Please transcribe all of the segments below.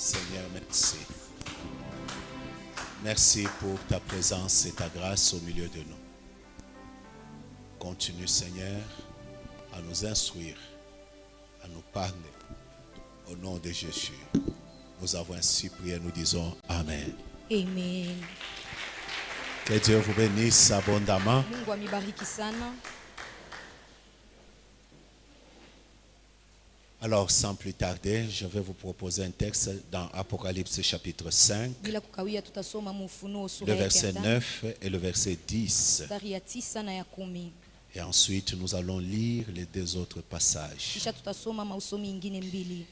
Seigneur, merci. Merci pour ta présence et ta grâce au milieu de nous. Continue, Seigneur, à nous instruire, à nous parler. Au nom de Jésus, nous avons ainsi prié, nous disons Amen. Amen. Que Dieu vous bénisse abondamment. Mungu amibariki sana. Alors, sans plus tarder, je vais vous proposer un texte dans Apocalypse chapitre 5, Bila kukawia tutasoma Ufunuo le sura ya verset 9 9 et le verset 10. mstari ya 9 na ya 10. Et ensuite, nous allons lire les deux autres passages. Kisha tutasoma mausomi ingine mbili.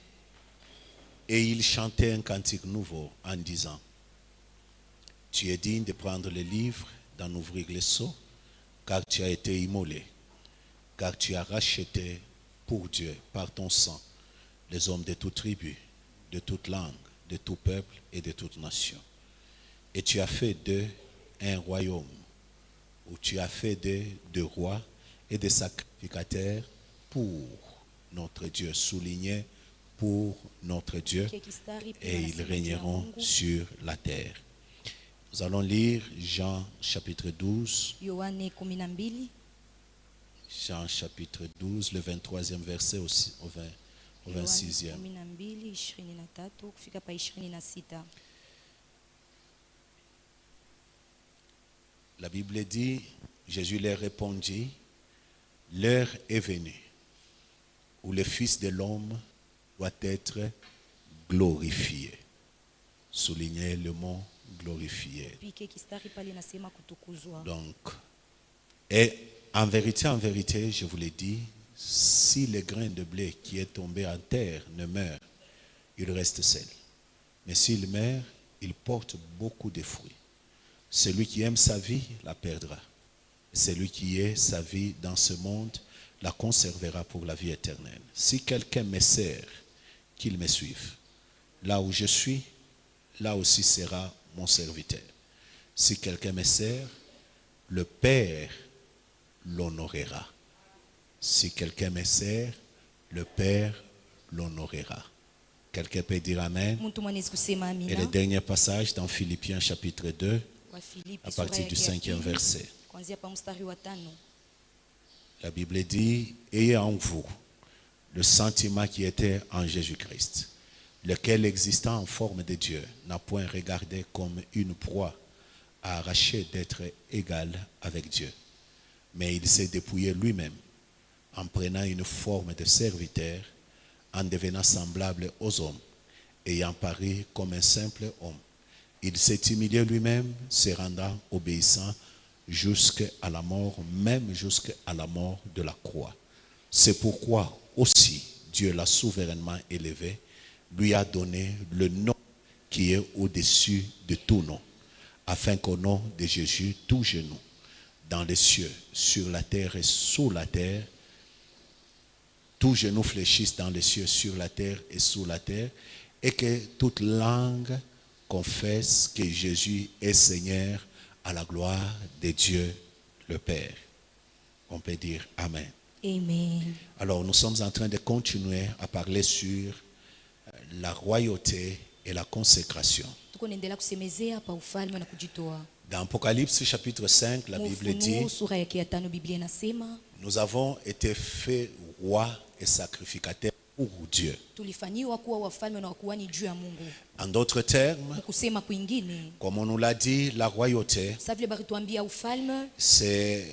Et il chantait un cantique nouveau en disant: Tu es digne de prendre le livre, d'en ouvrir les sceaux, car tu as été immolé, car tu as racheté pour Dieu, par ton sang, les hommes de toute tribu, de toute langue, de tout peuple et de toute nation. Et tu as fait d'eux un royaume, où tu as fait d'eux des rois et des sacrificateurs pour notre Dieu, souligné pour notre Dieu, et ils régneront sur la terre. Nous allons lire Jean chapitre 12. Yohane 12. Jean chapitre 12, le 23e verset au 26e. Yohane 12, 23 kufika pa 26. La Bible dit, Jésus leur répondit: l'heure est venue où le Fils de l'homme doit être glorifié. Soulignez le mot glorifié. Pike kistari pale nasema kutukuzwa. Donc, et en vérité, je vous l'ai dit, si le grain de blé qui est tombé en terre ne meurt, il reste seul. Mais s'il meurt, il porte beaucoup de fruits. Celui qui aime sa vie la perdra. Celui qui est sa vie dans ce monde la conservera pour la vie éternelle. Si quelqu'un me sert, qu'il me suive. Là où je suis, là aussi sera mon serviteur. Si quelqu'un me sert, le Père l'honorera. Si quelqu'un me sert, le Père l'honorera. Quelqu'un peut dire Amen. Mtu mwanezi kusema Et le amina. dernier passage dans Philippiens chapitre 2, Wa Filipi à sura partir ya du pili, 5e verset. kuanzia pa mstari wa 5. La Bible dit: ayez en vous le sentiment qui était en Jésus-Christ, lequel, existant en forme de Dieu, n'a point regardé comme une proie à arracher d'être égal avec Dieu. Mais il s'est dépouillé lui-même en prenant une forme de serviteur, en devenant semblable aux hommes, ayant paru comme un simple homme. Il s'est humilié lui-même, se rendant obéissant jusqu'à la mort, même jusqu'à la mort de la croix. C'est pourquoi aussi Dieu l'a souverainement élevé, lui a donné le nom qui est au-dessus de tout nom, afin qu'au nom de Jésus, tout genou, dans les cieux, sur la terre et sous la terre, tout genou fléchisse dans les cieux, sur la terre et sous la terre, et que toute langue confesse que Jésus est Seigneur, à la gloire de Dieu le Père. On peut dire Amen. Amen. Alors nous sommes en train de continuer à parler sur la royauté et la consécration. Tuko naendelea kusemezea pa ufalme na kujitoa. Dans Apocalypse chapitre 5, la Bible dit: Ufunuo sura ya 5 Biblia inasema nous avons été faits rois et sacrificateurs pour Dieu. tulifanyiwa kuwa wafalme na wakuhani juu ya Mungu. En d'autres termes, Kusema kwingine, comme on nous l'a dit, la royauté, sasa vile barituambia ufalme c'est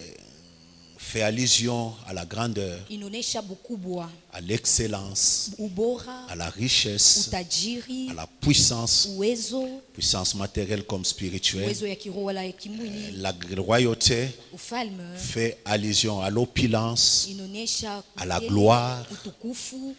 fait allusion à la grandeur, inaonesha bukubwa, à l'excellence, ubora, à la richesse, utajiri, à la puissance matérielle comme spirituelle. uwezo ya kiroho wala ya kimwili. La royauté Ufalme fait allusion à l'opulence, inaonesha à la gloire, utukufu,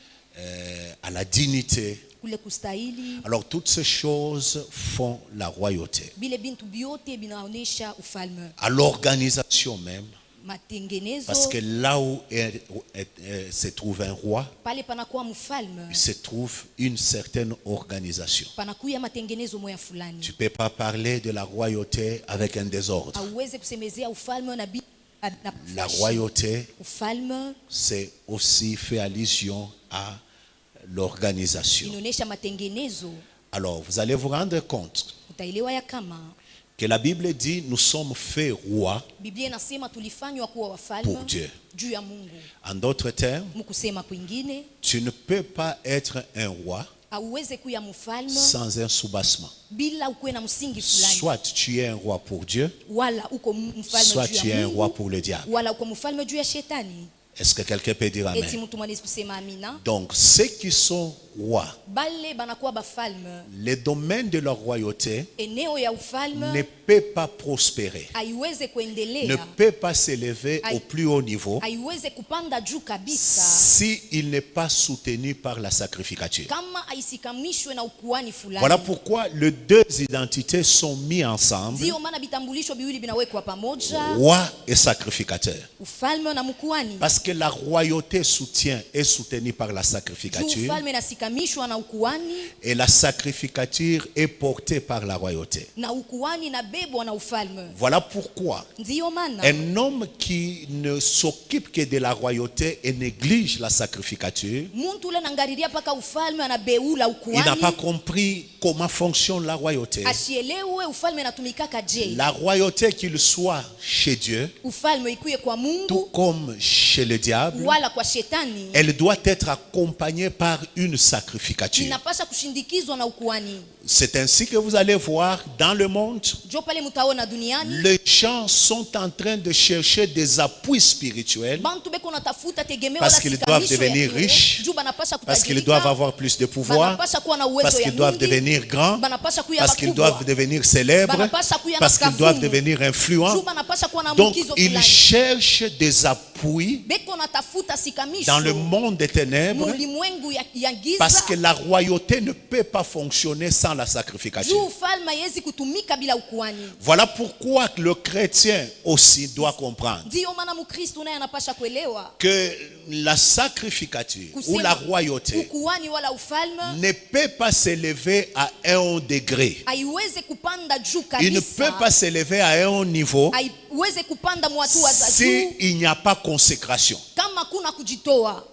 à la dignité. kule kustahili. Alors toutes ces choses font la royauté. Bile bintu biote binaonesha ufalme. À l'organisation même, Matengenezo, parce que là où se trouve un roi, pale panakuwa mfalme, il se trouve une certaine organisation. panakuya matengenezo moya fulani. Tu ne peux pas parler de la royauté avec un désordre. Hauweze kusemezea ufalme na La royauté, ufalme c'est aussi fait allusion à l'organisation. inaonesha matengenezo. Alors, vous allez vous rendre compte utaelewa ya kama que la Bible dit nous sommes faits rois Biblia inasema tulifanywa kuwa pour wafalme Dieu. juu ya Mungu. En d'autres termes, Mkusema kwingine, tu ne peux pas être un roi hauweze kuya mfalme sans un soubassement. bila ukuwe na msingi fulani. Soit tu es un roi pour Dieu, Wala uko mfalme soit juu tu es ya un roi Mungu, pour le diable. wala uko mfalme juu ya shetani. Est-ce que quelqu'un peut dire Eti amen? mtu mwanaweza kusema amina. Donc, ceux qui sont rois, Bale banakuwa bafalme, le domaine de leur royauté eneo ya ne ufalme peut pas prospérer, haiweze ne kuendelea, peut pas s'élever au plus haut niveau haiweze kupanda juu kabisa s'il n'est pas soutenu par la sacrificature. kama haisikamishwe na ukuani fulani. Voilà pourquoi les deux identités sont mises ensemble, Ndio maana vitambulisho viwili vinawekwa pamoja, roi et sacrificateur. ufalme na mkuani. Parce que la royauté soutient et soutenue par la Juu sacrificature, ufalme nasikamishwa na ukuani et la sacrificature est portée par la royauté. na ukuani na bebwa na ufalme. Voilà pourquoi Ndio maana un homme qui ne s'occupe que de la royauté et néglige la sacrificature, muntu ule nangariria paka ufalme anabeula il n'a pas ukuani, compris comment fonctionne la royauté. asielewe ufalme natumikaka je. La royauté, qu'il soit chez Dieu, Ufalme ikuye kwa tout Mungu comme chez le diable, wala kwa shetani, elle doit être accompagnée par une sacrificature. inapasha kushindikizwa na ukuani. C'est ainsi que vous allez voir dans le monde, Jo pale mutaona duniani les gens sont en train de chercher des appuis spirituels bantu beko natafuta tegemeo parce la qu'ils doivent sikamisho ya devenir kiroho, riches, juu banapasha parce qu'ils kutajirika, doivent avoir plus de pouvoir, banapasha kuwa na uwezo parce ya qu'ils doivent mingi, devenir grands, banapasha kuya parce qu'ils bakubwa, doivent devenir célèbres, banapasha kuya parce qu'ils makafumu, doivent devenir influents. juu banapasha kuwa na Donc, mkizo ils fulani. cherchent des appuis Beko natafuta sikamisho dans le monde des ténèbres mulimwengu ya giza, parce que la royauté ne peut pas fonctionner sans la juu sacrificature. ufalme yezi kutumika bila ukuani. Voilà pourquoi le chrétien aussi doit comprendre Ndio maana Mkristo naye anapasha kuelewa que la sacrificature ou kusema la royauté ukuani wala ufalme ne peut pas s'élever à un degré. haiweze kupanda juu Il ne peut kabisa, pas s'élever à un niveau haiweze kupanda mwatua za juu s'il n'y a pas consécration. kama kuna kujitoa.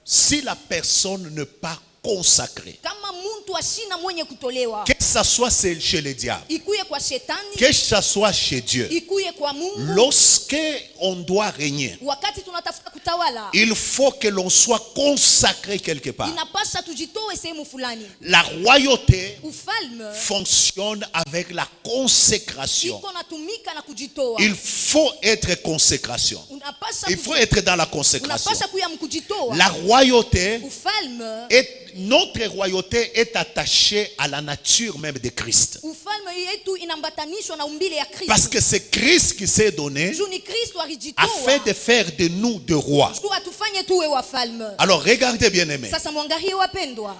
Si la personne n'est pas consacrée, Kama muntu ashina mwenye kutolewa, que ce soit chez le diable, ikuye kwa shetani, que ce soit chez Dieu, ikuye kwa Mungu. lorsque on doit régner, Wakati tunatafuta kutawala, il faut que l'on soit consacré quelque part. inapasha tujitoe sehemu fulani. La royauté Ufalme fonctionne avec la consécration. iko natumika na kujitoa. Il faut être consécration. Unapasha Il faut être dans la consécration. unapasha kuya mkujitoa. La royauté Ufalme notre royauté est attachée à la nature même de Christ. ufalme yetu inambatanishwa na umbile ya Kristo. Parce que c'est Christ qui s'est donné Juu ni Kristo alijitoa afin de faire de nous des rois. juu atufanye tuwe wafalme. Alors regardez bien aimé. Sasa mwangalie wapendwa,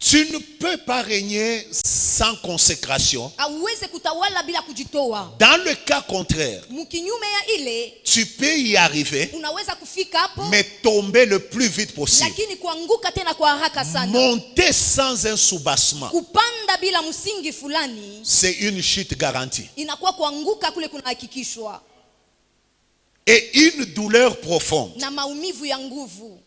Tu ne peux pas régner sans consécration. hauweze kutawala bila kujitoa. Dans le cas contraire, Mkinyume ya ile tu peux y arriver, unaweza kufika hapo, mais tomber le plus vite possible. lakini kuanguka tena kwa haraka sana. Monter sans un soubassement, Kupanda bila msingi fulani c'est une chute garantie. inakuwa kuanguka kule kunahakikishwa Et une douleur profonde. na maumivu ya nguvu.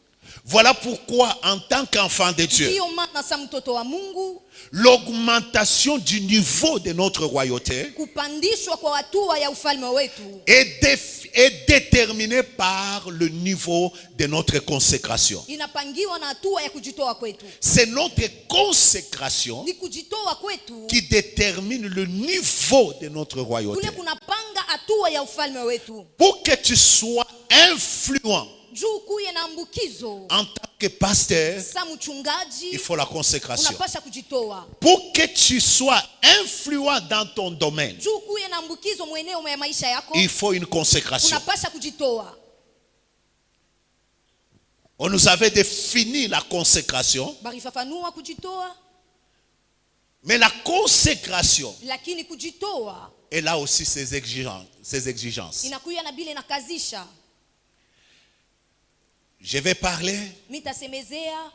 Voilà pourquoi, en tant qu'enfant de Dieu, Ndiyo maana sa mtoto wa Mungu, l'augmentation du niveau de notre royauté kupandishwa kwa hatua ya ufalme wetu est déterminée par le niveau de notre consécration. inapangiwa na hatua ya kujitoa kwetu. C'est notre consécration Ni kujitoa kwetu qui détermine le niveau de notre royauté. kule kunapanga hatua ya ufalme wetu. Pour que tu sois influent Juu kuye na ambukizo, en tant que pasteur, sa mchungaji il faut la consécration. unapasha kujitoa. Pour que tu sois influent dans ton domaine, Juu kuye na ambukizo mweneo ya maisha yako, il faut une consécration. unapasha kujitoa. On nous avait défini la consécration, Barifafanua kujitoa, mais la consécration, lakini kujitoa elle a aussi ses exigences. inakuya na bile nakazisha. Je vais parler Mitasemezea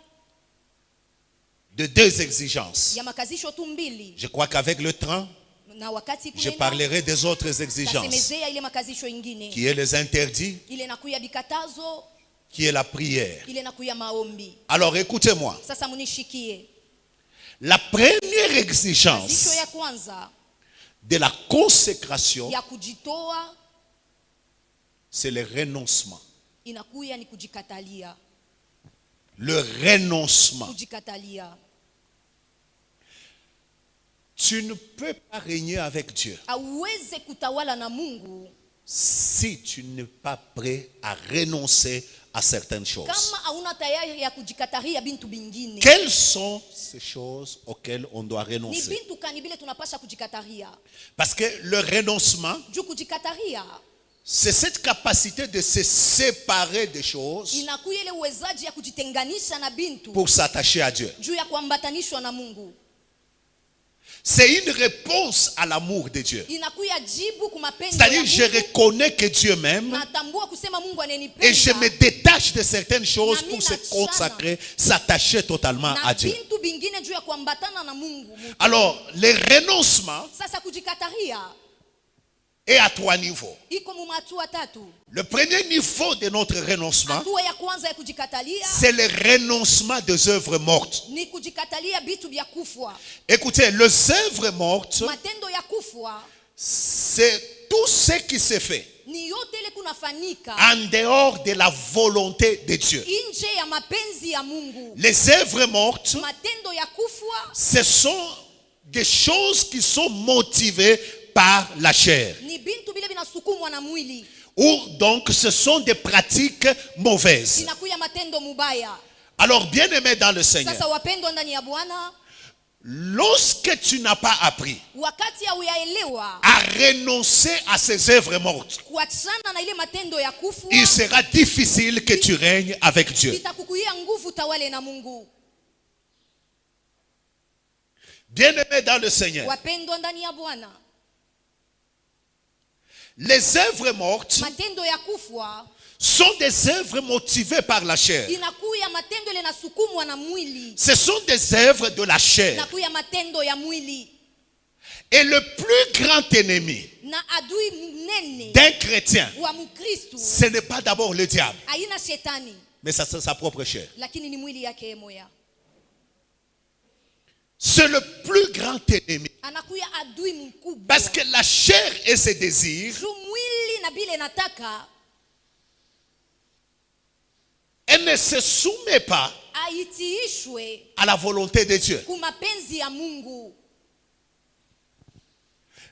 de deux exigences. ya makazisho tu mbili, Je crois qu'avec le temps, na wakati je kunena parlerai des autres exigences, tasemezea ile makazisho ingine, qui est les interdits, ile nakuya bikatazo, qui est la prière. ile nakuya maombi. Alors écoutez-moi, Sasa munishikie, La première Mazisho exigence ya kwanza de la consécration, ya kujitoa c'est le renoncement. inakuya ni kujikatalia. Le renoncement. Kujikatalia. Tu ne peux pas régner avec Dieu Hauwezi kutawala na Mungu si tu n'es pas prêt à renoncer à certaines choses. kama hauna tayari ya kujikatalia bintu bingine. Quelles sont ces choses auxquelles on doit Ni renoncer? bintu kani bile tunapasha kujikatalia. Parce que le renoncement, Juu kujikatalia c'est cette capacité de se séparer des choses inakuya ile uwezaji ya kujitenganisha na bintu pour s'attacher à Dieu. juu ya kuambatanishwa na Mungu. C'est une réponse à l'amour de Dieu. Inakuya jibu kwa mapenzi C'est-à-dire, ya je Mungu. reconnais que Dieu m'aime Natambua kusema Mungu et je me ananipenda détache de certaines choses Na pour mina se consacrer, s'attacher totalement na à Dieu. bintu bingine juu ya kuambatana na Mungu. Alors, le renoncement Sasa kujikatalia est à trois niveaux. iko mu hatua tatu. Le premier niveau de notre renoncement, Hatua ya kwanza ya kujikatalia c'est le renoncement des œuvres mortes. ni kujikatalia bitu vya kufwa. Écoutez, les œuvres mortes, Matendo ya kufwa c'est tout ce qui se fait ni yote ile kunafanyika en dehors de la volonté de Dieu. nje ya mapenzi ya Mungu. Les œuvres mortes, Matendo ya kufwa ce sont des choses qui sont motivées par la chair. ni bintu bile binasukumwa na mwili. Ou donc ce sont des pratiques mauvaises. Inakuya matendo mubaya. Alors bien-aimé dans le Seigneur, Sasa wapendwa ndani ya Bwana, lorsque tu n'as pas appris wakati hauyaelewa à renoncer à ces œuvres mortes, kuachana na ile matendo ya kufwa, il sera difficile que tu règnes avec Dieu. itakukuia nguvu tawale na Mungu. Bien-aimé dans le Seigneur, Wapendwa ndani ya Bwana, les œuvres mortes matendo ya kufwa sont des œuvres motivées par la chair. inakuya matendo ile nasukumwa na mwili. Ce sont des œuvres de la chair. Inakuya matendo ya mwili. Et le plus grand ennemi Na adui mnene d'un chrétien, wa Mkristu ce n'est pas d'abord le diable, haina shetani, mais c'est sa propre chair. lakini ni mwili yake moya. C'est le plus grand ennemi. Anakuya adui mkubwa. Parce que la chair et ses désirs, Juu mwili na bile nataka elle ne se soumet pas aitiishwe à la volonté de Dieu. kumapenzi ya Mungu.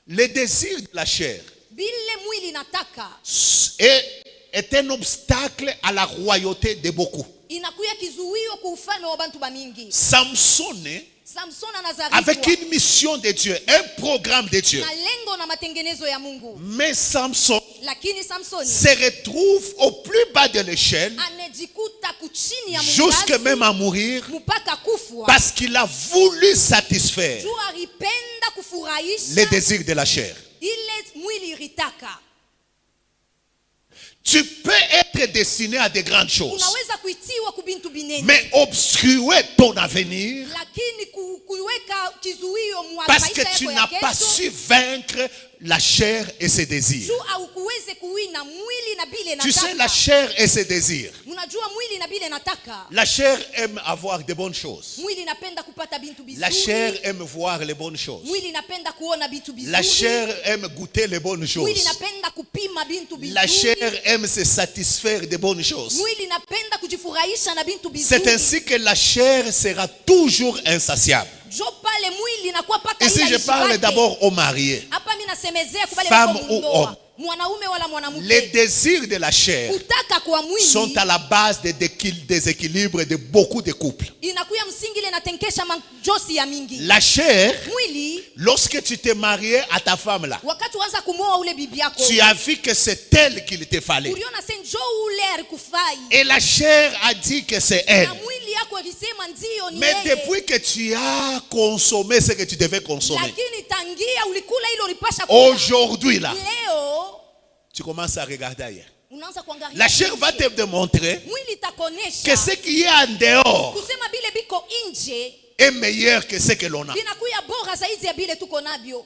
Le désir de la chair Bile mwili nataka est un obstacle à la royauté de beaucoup. inakuya kizuio kwa ufalme wa bantu bamingi. Samson, Samson avec anazarishwa une mission de Dieu, un programme de Dieu. na lengo na matengenezo ya Mungu, Mais Samson lakini Samsoni se retrouve au plus bas de l'échelle, anejikuta kuchini ya jusque mungazi même à mourir, mpaka kufwa parce qu'il a voulu satisfaire juu alipenda kufurahisha les désirs de la chair. ile mwili iritaka. Tu peux être destiné à de grandes choses, Unaweza kuitiwa kubintu binene, mais obstruer ton avenir lakini kuiweka kizuio parce que maisha tu yako n'as ya pas kesho su vaincre la chair et ses désirs. juu aukuweze kuwina mwili na bile Tu sais, la nataka. chair et ses désirs. Unajua mwili na bile nataka. La chair aime avoir de bonnes choses. Mwili napenda kupata bintu La chair bizuri. aime voir les bonnes choses. Mwili napenda kuona bintu La bizuri. chair aime goûter les bonnes Mwili choses. napenda kupima bintu La chair bizuri. aime se satisfaire de bonnes choses. Mwili napenda kujifurahisha na bintu C'est bizuri. ainsi que la chair sera toujours insatiable. Jo pale mwili nakuwa paka Ici, ila je parle ishibake. d'abord aux mariés. Hapa mimi nasemezea kubale Femme wako ou mundoa. homme. Mwanaume wala Les mwanamke. désirs de la chair Kutaka kwa sont mwili à la base des déséquilibres de beaucoup de couples. inakuya msingi ile natenkesha majosi ya mingi. La chair, Mwili lorsque tu t'es marié à ta femme là, wakati uanza kumoa ule bibi yako tu as vu que c'est elle qu'il te fallait. uliona se njo ule alikufai Et la chair a dit que c'est elle. na mwili yako ilisema ndio ni Mais yeye. depuis que tu as consommé ce que tu devais consommer, Lakini tangia ulikula ile ulipasha kula. aujourd'hui là, Leo tu commences à regarder ailleurs. unaanza kuangalia. La chair va te démontrer Mwili que itakonesha ce qui est en dehors kusema bile biko nje est meilleur que ce que l'on a. binakuya bora zaidi ya bile tuko nabyo.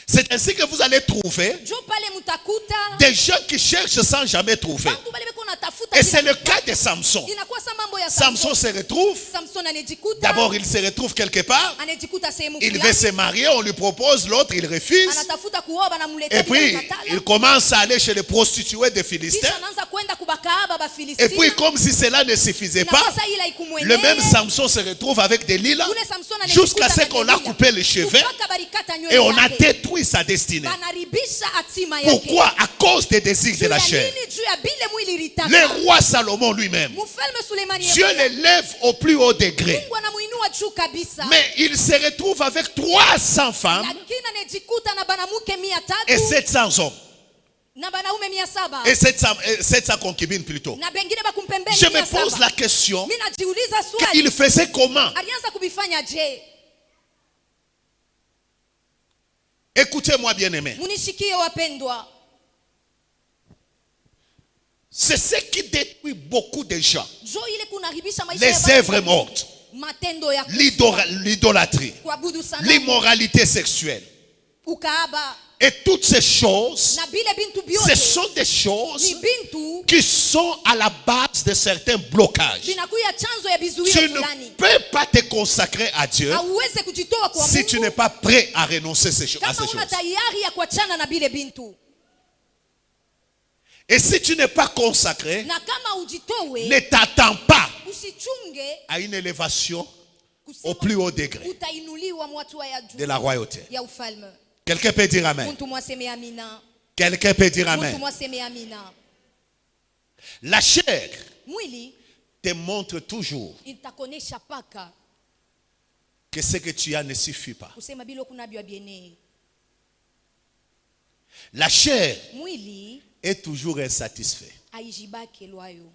C'est ainsi que vous allez trouver jo pale mutakuta des gens qui cherchent sans jamais trouver. bantu bale beko natafuta Et c'est le cas de Samson. inakuwa sa mambo ya Samson se retrouve, Samson anejikuta d'abord il se retrouve quelque part, anejikuta sehemu il veut fulani se marier, on lui propose, l'autre il refuse. anatafuta kuoa banamuletea Et puis bila katala il commence à aller chez les prostituées des kisha Philistins. anaanza kwenda kubakaaba ba Et puis Filistina comme si cela ne suffisait pas, inakosa ila le ikumwenea même Samson se retrouve avec des lilas Ule Samson jusqu'à anejikuta ce qu'on na a Delila. coupé les cheveux Mpaka barikata nywele et on a yake. détruit sa destinée. Banaribisha hatima yake. Pourquoi? À cause des désirs de Juu la ya chair. nini? Juu ya bile mwili litaka. Le roi Salomon lui-même, Mfalme Sulemani Dieu yeye l'élève au plus haut degré. Mungu anamuinua juu kabisa. Mais il se retrouve avec 300 femmes Lakini anejikuta na banamuke 300 et 700 hommes. na banaume 700 Et 700 concubines plutôt. na bengine bakumpembeni Je me pose 700. la question, Mimi najiuliza swali. il faisait comment? Alianza kubifanya je? Écoutez-moi bien aimé. Munishikie wapendwa. C'est ce qui détruit beaucoup de gens. Jo ile kunaribisha maisha ya Les watu. œuvres mortes, Matendo ya l'idolâtrie, kuabudu sanamu, l'immoralité sexuelle. ukaaba Et toutes ces choses, na bile bintu ce byote sont des choses ni bintu qui sont à la base de certains blocages. vinakuya chanzo ya bizuio Tu ne fulani. peux pas te consacrer à Dieu Hauwezi kujitoa kwa si tu n'es Mungu pas prêt à renoncer à ces kama una choses. tayari ya kuachana na bile bintu, Et si tu n'es pas consacré, na kama ujitowe ne t'attends pas usichunge à une élévation au kusema plus haut degré utainuliwa mwatu ya juu de la royauté. ya ufalme. Quelqu'un peut dire Amen. Muntu mwaseme amina. Quelqu'un peut dire Muntu Amen. mwaseme amina. La chair Mwili te montre toujours itakonesha paka que ce que tu as ne suffit pas. kusema bilo kuna bya biene. La chair Mwili est toujours insatisfait. aijibake lwayo.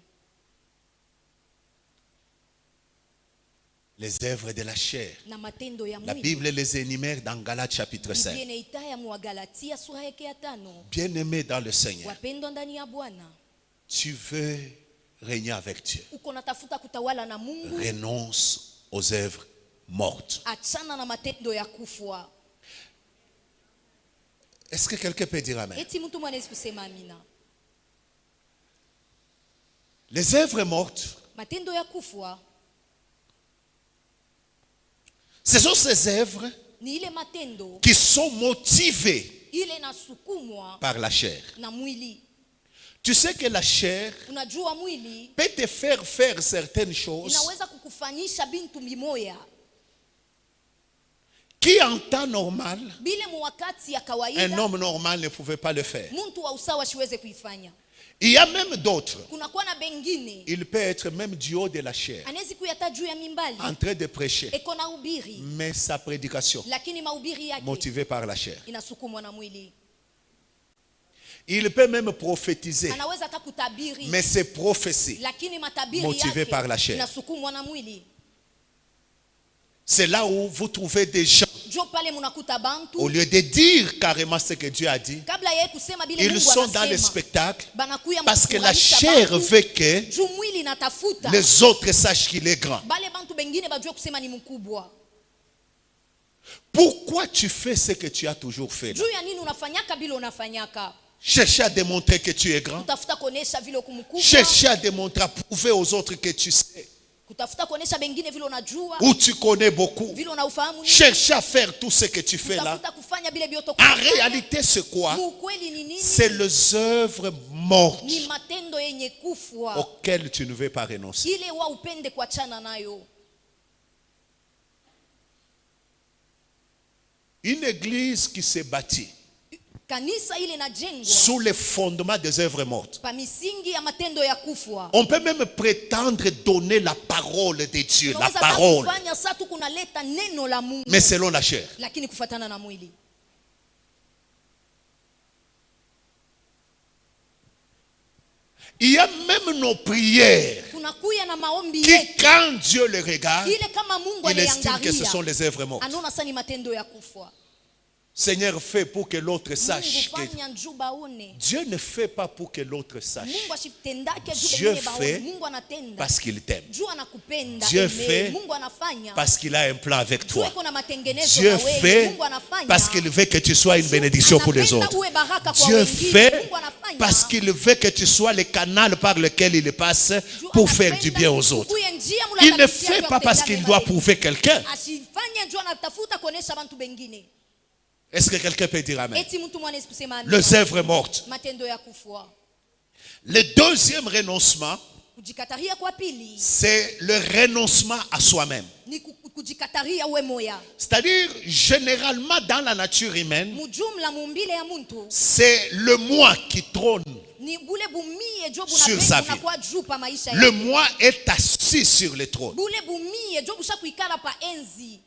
Les œuvres de la chair. Na matendo ya La mwili. Bible les énumère dans Galates chapitre 5. Biblia inaitaya mu Galatia sura yake ya 5. Bien-aimé dans le Seigneur, Wapendwa ndani ya Bwana, tu veux régner avec Dieu. uko natafuta kutawala na Mungu, Renonce aux œuvres mortes. achana na matendo ya kufwa. Est-ce que quelqu'un peut dire Amen? Eti mtu mwanaweza kusema amina. Les œuvres mortes, Matendo ya kufwa ce sont ces œuvres ni ile matendo qui sont motivées ile nasukumwa par la chair. na mwili. Tu sais que la chair Unajua mwili peut te faire faire certaines choses inaweza kukufanyisha bintu mimoya qui en temps normal, bile mu wakati ya un kawaida homme normal ne pouvait pas le faire. muntu wa usawa siweze kuifanya. Il y a même d'autres. Kunakuwa na bengine Il peut être même du haut de la chair, anawezi kuyata juu ya mimbali en train de prêcher. eko na ubiri, Mais sa prédication, lakini mahubiri yake motivée par la chair. inasukumwa na mwili. Il peut même prophétiser. Anaweza hata kutabiri, Mais ses prophéties, lakini matabiri motivées yake par la chair. inasukumwa na mwili. c'est là où vous trouvez des gens, Jo pale munakuta bantu au lieu de dire carrément ce que Dieu a dit, kabla yeye kusema bile ils Mungu sont dans les anasema, spectacles banakuya parce que la mkufurahisha chair bantu, veut que juu mwili natafuta les autres sachent qu'il est grand. bale bantu bengine bajue kusema ni mkubwa. Pourquoi tu fais ce que tu as toujours fait là? Juu ya nini unafanyaka bila unafanyaka? Chercher à démontrer que tu es grand. Kutafuta kuonesha vile kumkubwa, Chercher à démontrer, à prouver aux autres que tu sais, kutafuta kuonesha bengine vile unajua, ou tu connais beaucoup. vile unaufahamu nini, Chercher à faire tout ce que tu fais là. kutafuta kufanya bile bioto. En réalité, c'est quoi? Ukweli ni nini? C'est les œuvres mortes Ni matendo yenye kufwa auxquelles tu ne veux pas renoncer. ile wa upende kuachana nayo. Une église qui s'est bâtie Kanisa ile najengwa sous les fondements des œuvres mortes. pa misingi ya matendo ya kufwa. On peut même prétendre donner la parole de Dieu, la Unaweza parole, kufanya sasa tu kunaleta neno la Mungu, mais selon la chair. lakini kufatana na mwili. Il y a même nos prières Tunakuya na maombi qui, yetu quand Dieu les regarde, ile kama Mungu il estime que ce sont anaangalia les œuvres mortes. anaona sasa ni matendo ya kufwa. Seigneur, fais pour que l'autre Mungu sache que fanya juu baone. Dieu ne fait pas pour que l'autre sache. Mungu asitendake juu Dieu bengine baone. fait Mungu anatenda parce qu'il t'aime. juu anakupenda. Dieu Amen. fait Mungu anafanya parce qu'il a un plan avec juu toi. iko na matengenezo Dieu na wewe. fait Mungu anafanya parce qu'il veut que tu sois une bénédiction pour les anapenda autres. uwe baraka kwa Dieu wengine. fait Mungu anafanya parce qu'il veut que tu sois le canal par lequel il passe juu pour faire anapenda du bien aux autres. ukuye njia mula Il ne tapitia fait juu pas parce akutendane qu'il doit mabaya. prouver quelqu'un. Asifanye juu anatafuta kuonesha bantu bengine. Est-ce que quelqu'un peut dire amen? Eti mtu mwanaweza kusema amen. Les œuvres mortes. Matendo ya kufua. Le deuxième renoncement, Kujikataria kwa pili c'est le renoncement à soi-même. ni kujikataria uwe moya. C'est-à-dire, généralement dans la nature humaine, Mujumla mumbile ya muntu c'est le moi qui trône. ni bule bumie jo Sur sa vie. kwa juu pa maisha Le yake. moi est assis sur le trône. Bule bumie jo busha kuikala pa enzi.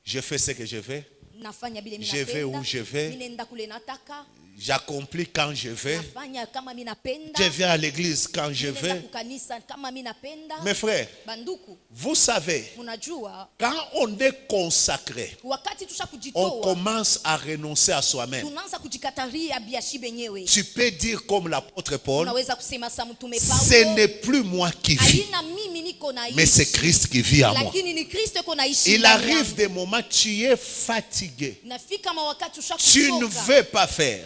Je fais ce que je fais. Nafanya bile Je vais où je vais. Minenda kule nataka. J'accomplis quand je vais. Nafanya kama minapenda. Je viens à l'église quand je Minenda vais. kukanisa kama minapenda. Mes frères, Banduku, vous savez, munajua quand on est consacré, wakati tusha on kujitoa commence à renoncer à soi-même. tunaanza kujikataria biashi benyewe. Tu peux dire comme l'apôtre Paul, Unaweza kusema sa mtume ce Paulo, n'est plus moi qui vis, haina mimi niko naishi, mais c'est Christ qui vit en moi. lakini ni Kristo ko naishi. Il ndani arrive yangu. des moments, tu es fatigué. Nafika mawakati Tu ne veux pas faire.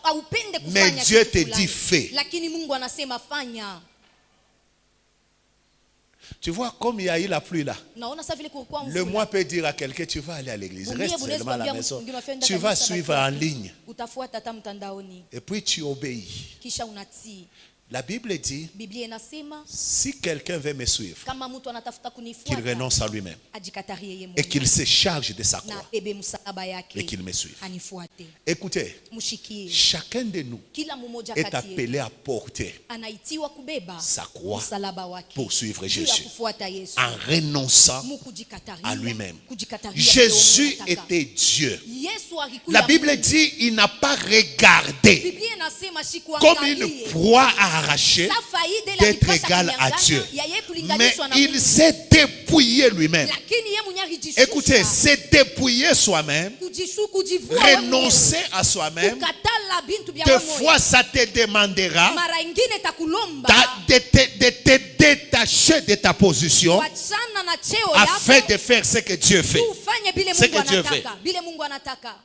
haupende Mais kufanya Dieu kitu te fulani. dit fais. Lakini Mungu anasema fanya. Tu vois, comme il y a eu la pluie là, Naona sasa vile kulikuwa le mvula. moi peut dire à quelqu'un, tu vas aller à l'église, Bumie reste bunaweza seulement à la kuambia maison. mwingine unaenda Tu kanisa, vas suivre baki en wapi? ligne. Utafuata hata mtandaoni Et puis tu obéis. kisha unatii. La Bible dit, Biblia inasema si quelqu'un veut me suivre, kama mtu anatafuta qu'il kunifuata renonce à lui-même ajikatarie yeye et mwenyewe qu'il se charge de sa na croix ebe msalaba yake et qu'il me suive. anifuate. Écoutez, Mshikie. chacun de nous Kila mmoja est kati yetu appelé à porter anaitiwa kubeba sa croix msalaba wake pour suivre juu ya Jésus kufuata Yesu. en renonçant Mu kujikataria, à lui-même. kujikataria Jésus ndio unataka. était Dieu. Yesu alikuja La Bible Mungu. dit, il n'a pas regardé Biblia inasema comme une sikuangalie proie à arracher sa faida ila d'être alipasha égal à kunyang'anya, Dieu. ya yeye Mais kulinganishwa na il Mungu. s'est dépouillé lui-même. Lakini yeye mwenyewe alijishusha. Écoutez, se dépouiller soi-même, Kujivua wewe renoncer à soi-même, mwenyewe. Kukatala bintu bya des wewe mwenyewe. fois ça te demandera Mara ingine takulomba de te détacher de ta position wachana na cheo afin yako de faire ce que Dieu fait. ufanye bile Ce Mungu que Dieu anataka, bile Mungu anataka.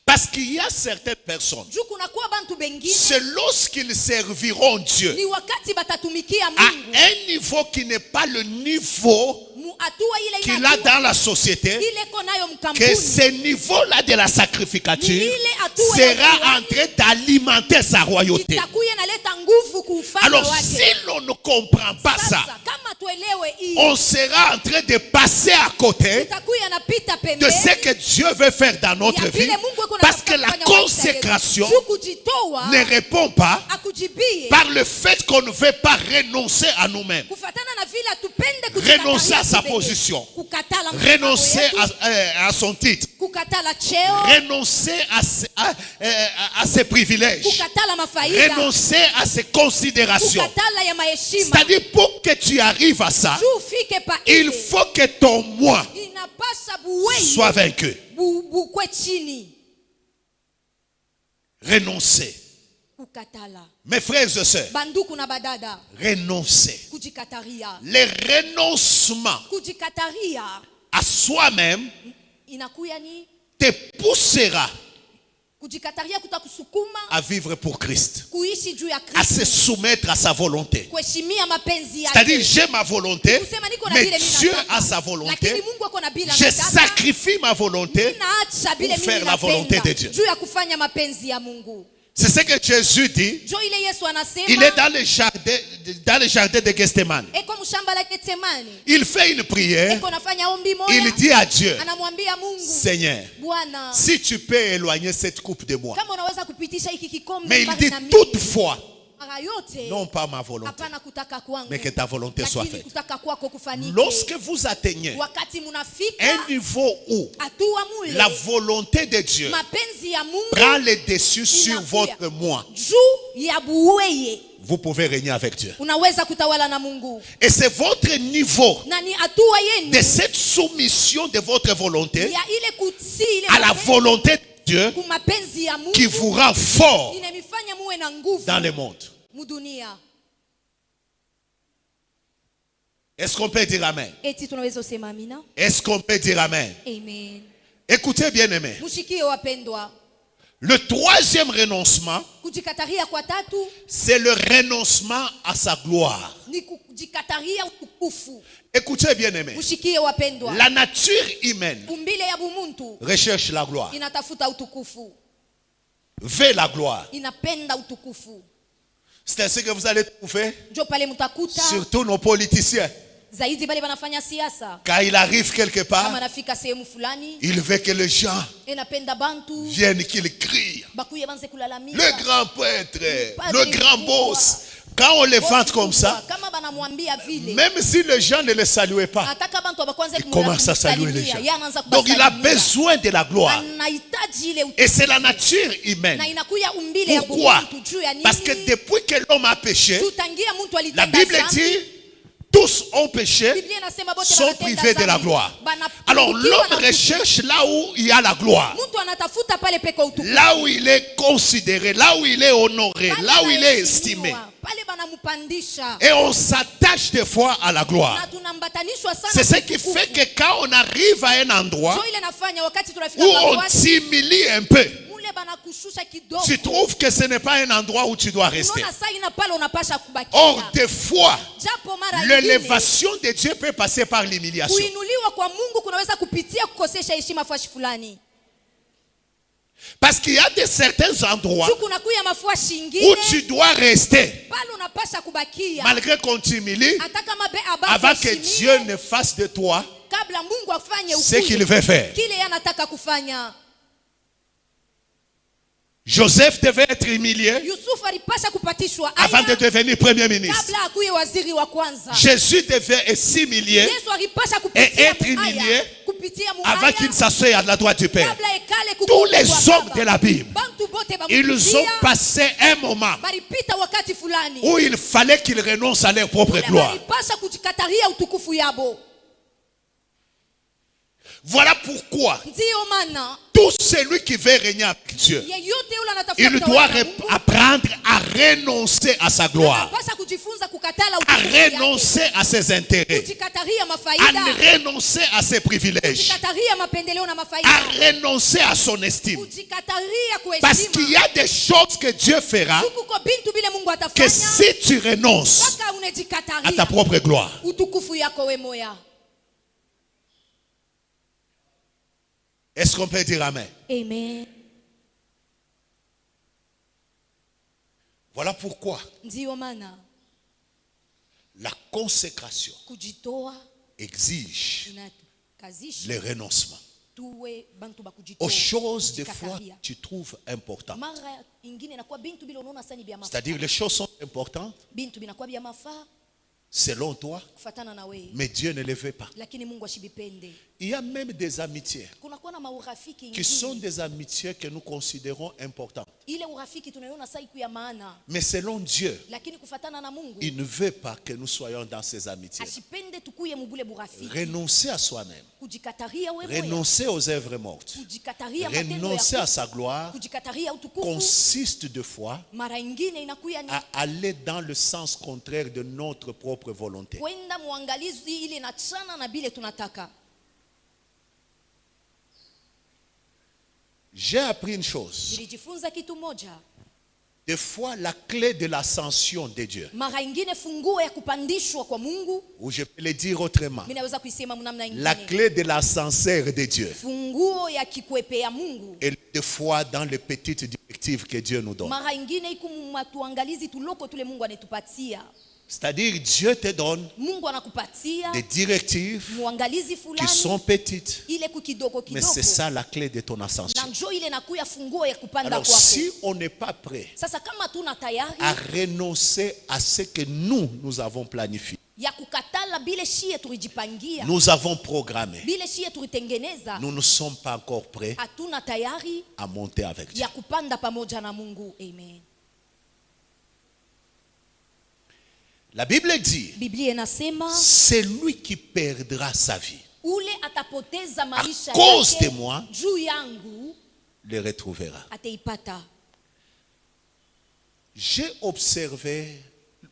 Parce qu'il y a certaines personnes, Juu kunakuwa bantu bengine c'est lorsqu'ils serviront Dieu ni wakati batatumikia à Mungu un niveau qui n'est pas le niveau mu hatua ile qu'il a dans la société, ile ko nayo que mkampuni ce niveau-là de la sacrificature Ni ile hatua ya sera kuwa- en train d'alimenter sa royauté. itakuwa inaleta nguvu kuufanya Alors wake. si l'on ne comprend pas ça, Sasa kama tuelewe hii on sera en train de passer à côté itakuwa yanapita de pembeni ce que Dieu veut faire dans notre ya vie, vile Mungu iko parce que anataka la kufanya maisha yetu. consécration Juu kujitoa ne répond pas akujibie par le fait qu'on ne veut pas renoncer à nous-mêmes, kufatana na vile atupende kujikatalia renoncer à sa kibele. position, Kukatala msimamo renoncer yetu, à son titre, kukatala cheo, renoncer à ses privilèges, kukatala mafaida, renoncer à ses considérations. kukatala ya maheshima. C'est-à-dire, pour que tu arrives à ça, Juu ufike pa il ile, faut que ton moi inapasha buwei soit vaincu. bukwe chini. Renoncer. Kukatala. Mes frères et sœurs, Banduku na badada, renoncer. kujikataria. Le renoncement Kujikataria à soi-même inakuya ni te poussera kujikataria kutakusukuma à vivre pour Christ, kuishi juu ya à se Kristo, soumettre à sa volonté. kuheshimia mapenzi yake. C'est-à-dire, j'ai ma volonté, Kusema niko na mais vile mimi Dieu nataka. a sa volonté. Lakini Mungu ako na bila Je nataka. sacrifie ma volonté. Naacha vile pour mimi faire la volonté napenda de Dieu. juu ya kufanya mapenzi ya Mungu. C'est ce que Jésus dit. Jo ile Yesu anasema Il est dans le jardin de Gethsemane. eko mshamba la Getsemani. Il fait une prière. Eko nafanya ombi moja. Il dit à Dieu, Anamwambia Mungu, Seigneur, Bwana, si tu peux éloigner cette coupe de moi. kama unaweza kupitisha hiki kikombe Mais il mbali dit na mimi. toutefois, Mara yote non pas ma volonté, hapana kutaka kwangu, mais que ta volonté soit lakini faite. kutaka kwako kufanike. Lorsque vous atteignez Wakati munafika un niveau où hatua mule la volonté de Dieu mapenzi ya Mungu prend le dessus sur inakuya votre moi, juu ya buweye, vous pouvez régner avec Dieu. unaweza kutawala na Mungu. Et c'est votre niveau Na ni hatua yenu de cette soumission de votre volonté ya ile kutii ile à la volonté de Dieu kumapenzi ya Mungu qui vous rend fort inamifanya muwe na nguvu dans le monde. mudunia. Est-ce qu'on peut dire amen? Eti tunaweza usema amina? Est-ce qu'on peut dire amen? Amen. Écoutez bien aimé. Mushikie wapendwa. Le troisième renoncement, Kujikataria kwa tatu c'est le renoncement à sa gloire. ni kujikataria utukufu. Écoutez bien aimé. Mushikie wapendwa. La nature humaine Umbile ya bumuntu recherche la gloire, inatafuta utukufu, veut la gloire. inapenda utukufu. C'est ainsi que vous allez trouver, Njo pale mutakuta surtout nos politiciens, zaidi bale banafanya siasa. quand il arrive quelque Kama part, nafika sehemu fulani il veut que les gens inapenda bantu viennent, qu'ils crient. bakuye banze kulalamika. Le grand prêtre, le grand boss. Quand on les vante comme ça, kama banamwambia vile, même si les gens ne le saluaient pas, ataka bantu abakwanze il commence à saluer les gens. yeye anaanza Donc il a kubasalimia. besoin de la gloire. Anahitaji ile Et c'est la nature humaine. na inakuya umbile ya Pourquoi? bumuntu juu ya nini? Parce que depuis que l'homme a péché, tutangia mtu la alitenda Bible dhambi. dit, tous ont péché, Biblia inasema bote sont banatenda privés de la dhambi. gloire. Banapungukiwa Alors na l'homme utukufu. recherche là où il y a la gloire. Mtu anatafuta pale peko utukufu. Là où il est considéré, là où il est honoré, Pale là où il est anaheshimiwa, estimé. pale banampandisha. Et on s'attache des fois à la gloire. Na tunambatanishwa sana C'est ce na qui utukufu. fait que quand on arrive à un endroit Ndio ile nafanya wakati où tunafika on kwa t'humilie un peu, mule banakushusha kidogo. tu trouves que ce n'est pas un endroit où tu dois rester. Unaona saa ina pale unapasha kubakia. Or, des fois, Japo mara nyingine l'élévation de Dieu peut passer par l'humiliation. kuinuliwa kwa Mungu kunaweza kupitia kukosesha heshima fashi fulani. Parce qu'il y a de certains endroits Juu kunakuya mafua où shingine tu dois rester, pale unapasha kubakia. malgré qu'on t'humilie, Hata kama be avant que abafeshimie, Dieu ne fasse de toi kabla Mungu afanye ce qu'il ukuu veut faire. kile yeye anataka kufanya. Joseph devait être humilié Yusufu alipasha kupatishwa avant de aya devenir premier ministre. kabla akuye waziri wa kwanza. Jésus devait s'humilier Yesu alipasha et kupitia être humilié muaya, kupitia avant muaya, qu'il s'assoie à la droite du Père. kabla ekale Tous kukuwa les kwa hommes baba. de la Bible, Bantu bote ils bamupitia, ont passé un moment balipita wakati fulani où il fallait qu'ils renoncent à leur propre Ule gloire. balipasha kujikataria utukufu yabo. Voilà pourquoi Ndio maana tout celui qui veut régner avec Dieu, yeyote yule anatafuta il doit kutawala na Mungu, apprendre à renoncer à sa gloire, anapasha kujifunza kukatala à utukufu yake, renoncer à ses intérêts, kujikataria à mafaida, renoncer à ses privilèges, kujikataria mapendeleo na mafaida, à renoncer à son estime. kujikataria Parce qu'il y kuheshima. a des choses que Dieu fera Kuko bintu bile Mungu que atafanya si tu renonces mpaka à ta unajikataria propre gloire, utukufu yako we moya. est-ce qu'on peut dire amen? Amen. Voilà pourquoi Ndio maana la consécration kujitoa exige inakazisha le renoncement tuwe bantu bakujitoa aux choses des fois kujikataria. tu trouves importantes. Mara ingine inakuwa bintu bila unaona sani bya mafaa, C'est-à-dire les choses sont importantes bintu binakuwa bya mafaa selon toi, kufatana na wewe, mais Dieu ne les veut pas. lakini Mungu ashibipende. Il y a même des amitiés Kunakuwa na maurafiki qui sont ingine, des amitiés que nous considérons importantes. ile urafiki tunaiona saa iku ya maana, Mais selon Dieu, lakini kufatana na Mungu il ne veut pas que nous soyons dans ces amitiés. ashipende tukuye mubule burafiki. Renoncer à soi-même, Kujikataria wewe moya, renoncer aux œuvres mortes, kujikataria matendo renoncer à ya sa gloire kujikataria utukufu, consiste de fois mara ingine inakuya ni à aller dans le sens contraire de notre propre volonté. kwenda muangalizi ile na chana na bile tunataka. J'ai appris une chose. Nilijifunza kitu moja, Des fois, la clé de l'ascension de Dieu, mara ingine funguo ya kupandishwa kwa Mungu, ou je peux le dire autrement, mimi naweza kuisema mnamna la ingine, clé de l'ascenseur de Dieu funguo ya kikwepe ya Mungu, est des fois dans les petites directives que Dieu nous donne. mara ingine iko matuangalizi tuloko tule Mungu anatupatia. C'est-à-dire, Dieu te donne Mungu anakupatia des directives muangalizi qui fulani sont petites, ile kukidogo mais kidogo, c'est ça la clé de ton na ascension. njoo ile nakuya funguo ya kupanda Alors, kwako. si on n'est pas prêt Sasa kama tuna tayari à renoncer à ce que nous avons planifié, ya kukatala bile shie tulijipangia, nous avons programmé, bile shie tulitengeneza, nous ne sommes pas encore prêts hatuna tayari à monter avec Dieu. ya kupanda pamoja na Mungu. Amen. La Bible dit, Biblia inasema c'est lui qui perdra sa vie. ule atapoteza maisha cause de yake moi, juu yangu Le retrouvera. ataipata. J'ai observé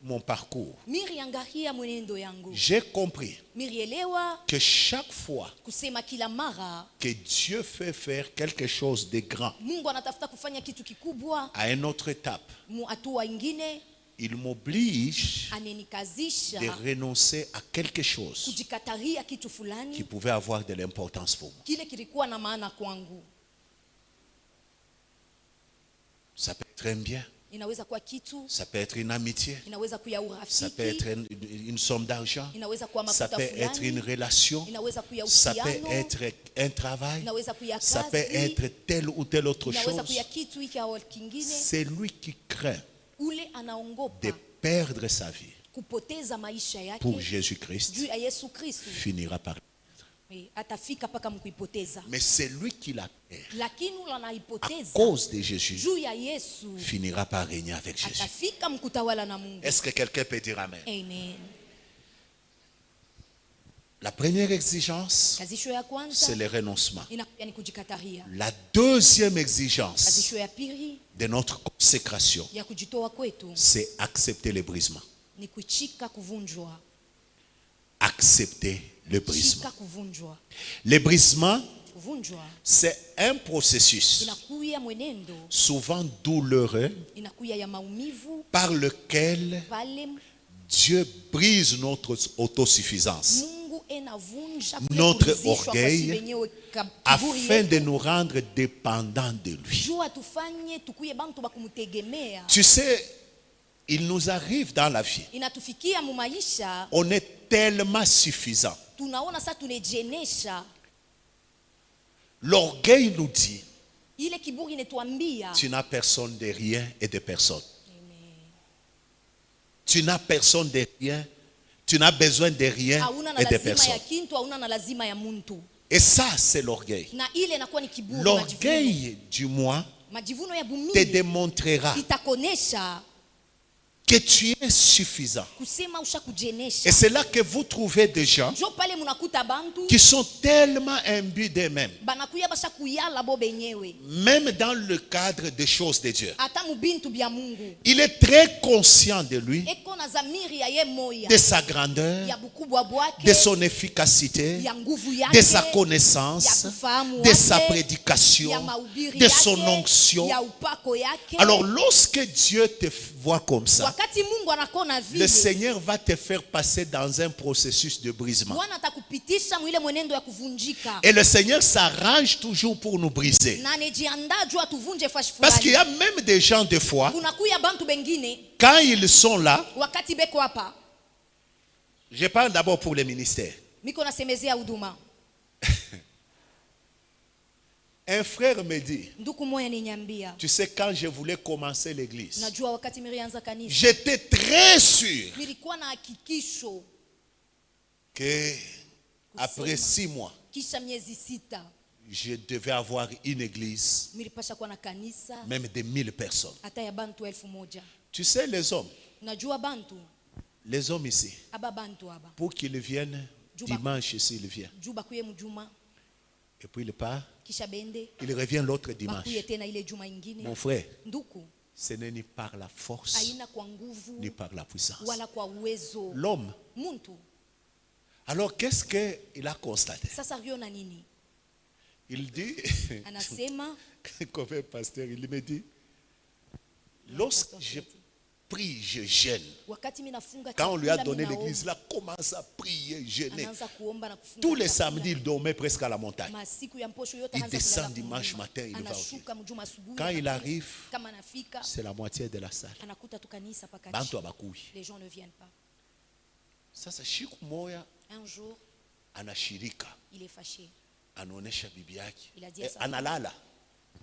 mon parcours. Miriangalia mwenendo yangu. J'ai compris Mirielewa que chaque fois kusema kila mara que Dieu fait faire quelque chose de grand Mungu anatafuta kufanya kitu kikubwa à une autre étape, mu hatua ingine, il m'oblige anenikazisha de renoncer à quelque chose kujikataria kitu qui fulani pouvait avoir de l'importance pour moi. kile kilikuwa na maana kwangu. Ça peut être un bien, Inaweza kuwa kitu, ça peut être une amitié, inaweza kuwa ça peut être urafiki, une somme d'argent, inaweza kuwa ça mafuta peut être une fulani, relation, inaweza kuwa ça peut uhusiano, être un travail, inaweza kuwa ça peut kazi, être telle ou telle autre inaweza chose. kuwa kitu hiki au kingine. C'est lui qui craint Ule de anaongopa perdre sa vie kupoteza maisha pour yake Jésus-Christ juu ya Yesu Kristo, finira par. atafika paka mkuipoteza. Mais c'est lui qui la perd Lakini ule à anaipoteza cause de Jésus juu ya Yesu finira par régner avec Jésus. atafika mkutawala na Mungu. Est-ce que quelqu'un peut dire Amen? Amen. La première exigence, Kazisho ya c'est kwanza le renoncement. inakuja ni kujikataria. La deuxième exigence Kazisho ya pili de notre consécration, ya kujitoa kwetu c'est accepter le brisement. ni kuchika kuvunjwa. Accepter le Chika brisement. kuvunjwa. Le brisement, Kuvunjwa c'est un processus inakuya mwenendo, souvent douloureux inakuya ya maumivu par lequel pale Dieu brise notre autosuffisance Mungu enavunja Notre kurizishwa kwa orgueil shi wenyewe kiburi afin yetu. de nous rendre dépendants de lui. Jua tufanye tukuye bantu bakumutegemea. Tu sais, il nous arrive dans la vie, Inatufikia mu maisha on est tellement suffisant. tunaona sasa tunejenesha, L'orgueil nous dit, ile kiburi inatuambia tu n'as personne de rien et de personne. Tu n'as personne de rien, tu n'as besoin de rien hauna na et de lazima personne. ya kintu, hauna na lazima ya muntu, Et ça, c'est l'orgueil. na ile inakuwa ni kiburi. L'orgueil du moi Majivuno ya te bumii démontrera itakonesha que tu es suffisant. kusema usha Et kujenesha. c'est là que vous trouvez des gens Jo pale munakuta bantu qui sont tellement imbus d'eux-mêmes, banakuya basha kuyala bo benyewe même dans le cadre des choses de Dieu. ata mubintu bya Mungu Il est très conscient de lui, eko na zamiri ya ye moya de sa grandeur, ya bukubwa bwake de son efficacité, ya nguvu yake de sa ya connaissance, kufahamu de wake, sa ya prédication, mahubiri de yake, son onction. ya upako yake. Alors lorsque Dieu te voit comme ça, Wakati Mungu anakona le vile, Seigneur va te faire passer dans un processus de brisement. Bwana atakupitisha mwile mwenendo ya kuvunjika, Et le Seigneur s'arrange toujours pour nous briser. na anajiandaa juu atuvunje fashi Parce qu'il y fulani. a même des gens, des fois, Kunakuya bantu bengine quand ils sont là, wakati beko hapa, je parle d'abord pour les ministères. miko nasemezea huduma. Un frère me dit, Nduku moya ninyambia, tu sais, quand je voulais commencer l'église, najua wakati mirianza kanisa j'étais très sûr nilikuwa na hakikisho que après 6 mois, kisha miezi 6 je devais avoir une église, milipasha kuwa na kanisa même de 1000 personnes. hata ya bantu 1000. Tu sais, les hommes ici, aba bantu aba pour qu'ils viennent dimanche ici, ils viennent. juu bakuye mjuma Et puis il part, kisha bende il revient l'autre dimanche. bakuye tena ile juma ingine. Mon frère, Nduku ce n'est ni par la force, aina kwa nguvu ni par la puissance. wala kwa uwezo L'homme, muntu. alors qu'est-ce qu'il a constaté? Sasa riona nini Il dit, anasema? comme un pasteur, il me dit, lorsque je prie, je gêne. Wakati mimi nafunga, Quand on lui a donné l'église, il a commencé à prier, gêner. anaanza kuomba na kufunga. Tous les samedis, il dormait presque à la montagne. Masiku ya mposho yote Il anaanza descend kulala dimanche kumlima. matin, il va au Anashuka mjuma asubuhi. Quand il arrive, Kama anafika c'est la moitié de la salle. anakuta tu kanisa paka Bantu chini. abakui. Les gens ne viennent pas. Sasa siku moja Un jour, anashirika, il est fâché. anaonesha bibi yake, Il a dit à sa analala.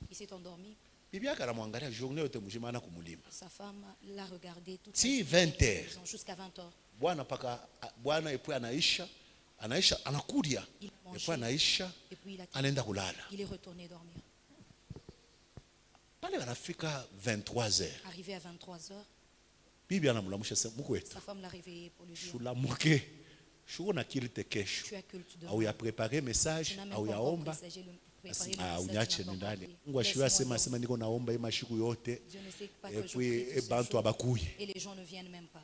Il s'est endormi. Bibi yake anamwangalia journée yote mzima ana kumulima. Sa femme l'a regardé toute Si la 20 heures. jusqu'à 20 heures. Bwana epui anaisha anakudia. Il a mangé. Epui anaisha Et puis anaenda kulala. il est retourné dormir. Pale anafika 23 heures. Arrivé à 23 heures, bibi anamlamusha sema Mungu wetu. Sa femme l'a réveillé pour lui dire, Shulamuke. Shuna kilite kesho. tu as culte demain. Au ya préparer message, Tu n'as même au pas ya encore omba. préparé le message, Unyache tu n'as pas ndani. encore Mungu prié. ashiwa Laisse-moi sema donc. niko naomba hii mashiku yote. Dieu ne sait pas Et que je puis prie ce bantu jour, abakuye. et les gens ne viennent même pas.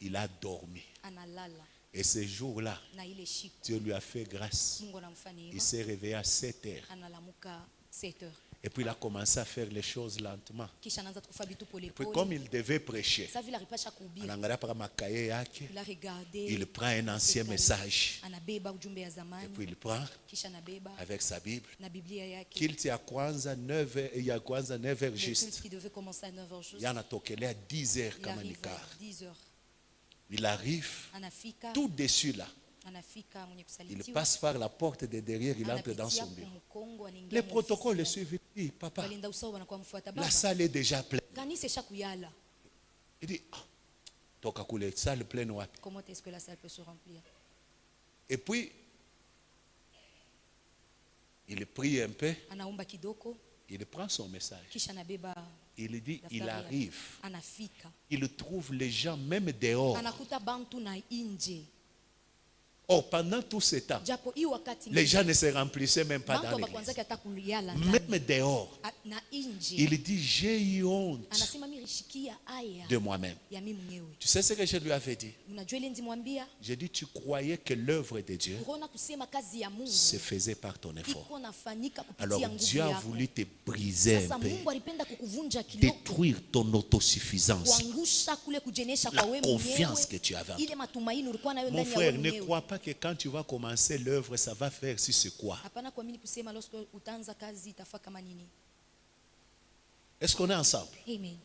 Il a dormi. Analala Et ce jour-là, na ile siku Dieu lui a fait grâce. Mungu anamfanyia Il s'est réveillé à 7 heures. analamuka 7 heures. Et puis il a commencé à faire les choses lentement. Kisha anaanza kufanya vitu pole Et puis pole. comme il devait prêcher, Sasa vile alipasha kuhubiri, anaangalia paka makaye yake, il a regardé, il prend un ancien message. anabeba ujumbe ya Et zamani, puis il prend kisha anabeba avec sa Bible. na Biblia yake. Kilti ya kwanza 9 heures, il y a kwanza 9 heures Le juste. culte qui devait commencer à 9h juste, Yanatokelea 10 heures il kama arrive nikar. à 10h. Il arrive Anafika, tout dessus là. anafika mwenye Il kusalitiwa. passe par la porte de derrière, il entre dans Anapitia son bureau. kumkongo, anaingia Les mu protocoles le ofisi. suivent. Il dit, papa, Walinda usawa wanakuwa mfuata la baba. salle est déjà pleine. Kanisa ishakuyala. Il dit, ah, toka kule, salle pleine wapi. Comment est-ce que la salle peut se remplir? Et puis, il prie un peu, Anaomba kidogo, il prend son message. kisha anabeba Il dit, il daftari yake. arrive. Anafika. Il trouve les gens même dehors. Anakuta bantu na nje. Or, pendant tout ce temps, Japo hii wakati les gens ne se remplissaient même pas bantu dans l'église. abakwanzaki hata kuyala ndani. Même dehors. Na nje. Il dit, j'ai eu honte Anasema mimi rishikia aya de moi-même. ya mimi mwenyewe. Tu sais ce que je lui avais dit? Unajua ile ndimwambia, J'ai dit, tu croyais que l'œuvre de Dieu unaona kusema kazi ya Mungu se faisait par ton effort. iko nafanyika Alors kupitia nguvu Dieu a yako. voulu te briser Sasa un peu, Mungu alipenda kukuvunja kidogo, détruire ton autosuffisance, kuangusha kule kujenesha la kwa wewe confiance que mwenyewe, tu avais en ile matumaini ulikuwa nayo Mon ndani ya frère, wewe ne mwenyewe. crois pas que quand tu vas commencer l'œuvre, ça va faire si c'est quoi. Hapana kuamini kusema lorsque utaanza kazi itafaa kama nini. Est-ce qu'on est ensemble? Amen.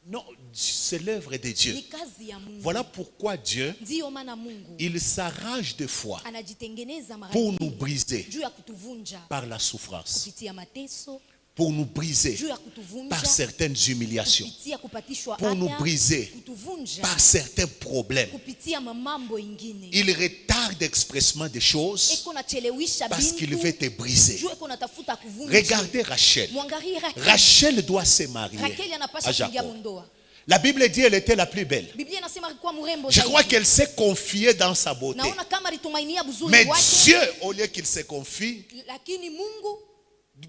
Non, c'est l'œuvre de Dieu. Ni kazi ya Mungu. Voilà pourquoi Dieu, Ndiyo maana Mungu il s'arrange des fois anajitengeneza mara pour nyingi nous briser juu ya kutuvunja par la souffrance, kupitia mateso, pour nous briser juu ya kutuvunja par certaines humiliations, kupitia kupatishwa pour nous aya, briser kutuvunja par certains problèmes. kupitia mamambo ingine. Il retarde expressement des choses Eko nachelewisha parce qu'il bintu veut te briser. juu eko natafuta kuvunja. Regardez Rachel. Mwangalie Rachel doit se marier Rakeli à anapasha kuingia Jacob. mundoa. La Bible dit qu'elle était la plus belle. Biblia inasema alikuwa mrembo Je crois zaidi. qu'elle s'est confiée dans sa beauté. Naona kama alitumainia buzuri Mais wake, Dieu, au lieu qu'il se confie, lakini Mungu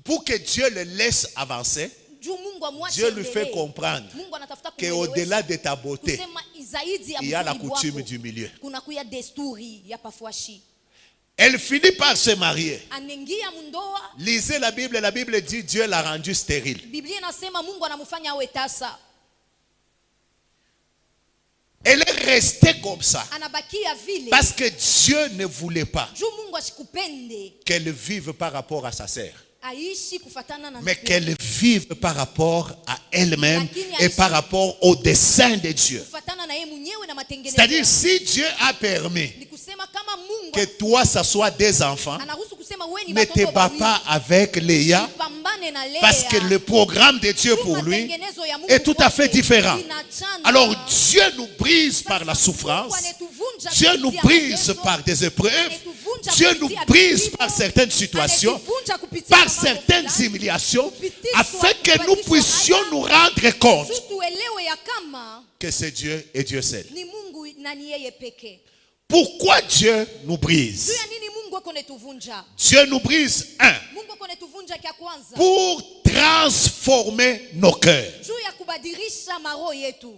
pour que Dieu le laisse avancer, juu Mungu amwache Dieu lui endelee. fait comprendre Mungu anatafuta qu'au-delà de ta beauté, kusema zaidi ya il y a la buzuri coutume wako, du milieu. kuna kuya desturi ya pafuashi. Elle finit par se marier. Anengia mundoa. Lisez la Bible dit Dieu l'a rendue stérile. Biblia inasema Mungu anamfanya awe tasa. Elle est restée comme ça Anabakia vile. parce que Dieu ne voulait pas Juu Mungu asikupende qu'elle vive par rapport à sa sœur, aishi kufatana na mais ndugu. qu'elle vive par rapport à elle-même Lakini et aishi par rapport au dessein de Dieu. kufatana na yeye mwenyewe na matengenezo. C'est-à-dire, yake. si Dieu a permis Ni kusema kama Mungu que toi, ça soit des enfants, anaruhusu kusema wewe ni ne te watoto bats wawili, pas avec Léa, pambane na Lea. parce que le programme de Dieu Juu pour lui matengenezo ya Mungu est tout à fait kwake différent. inachana. Alors Dieu nous brise par la Sasa souffrance, Mungu anetuvunja Dieu nous kupitia brise mateso, par des épreuves, anetuvunja Dieu nous kupitia brise vipimo, par certaines situations, anetuvunja kupitia par mambo certaines fulani, humiliations, kupitia afin que nous kupatishwa puissions haya, nous rendre compte juu tuelewe ya kama que c'est Dieu et Dieu seul. ni Mungu na ni yeye pekee. Pourquoi Dieu nous Juu brise? ya nini Mungu ako netuvunja? Dieu nous brise, un, Mungu ako netuvunja kia kwanza pour transformer nos cœurs. juu ya kubadilisha maroho yetu,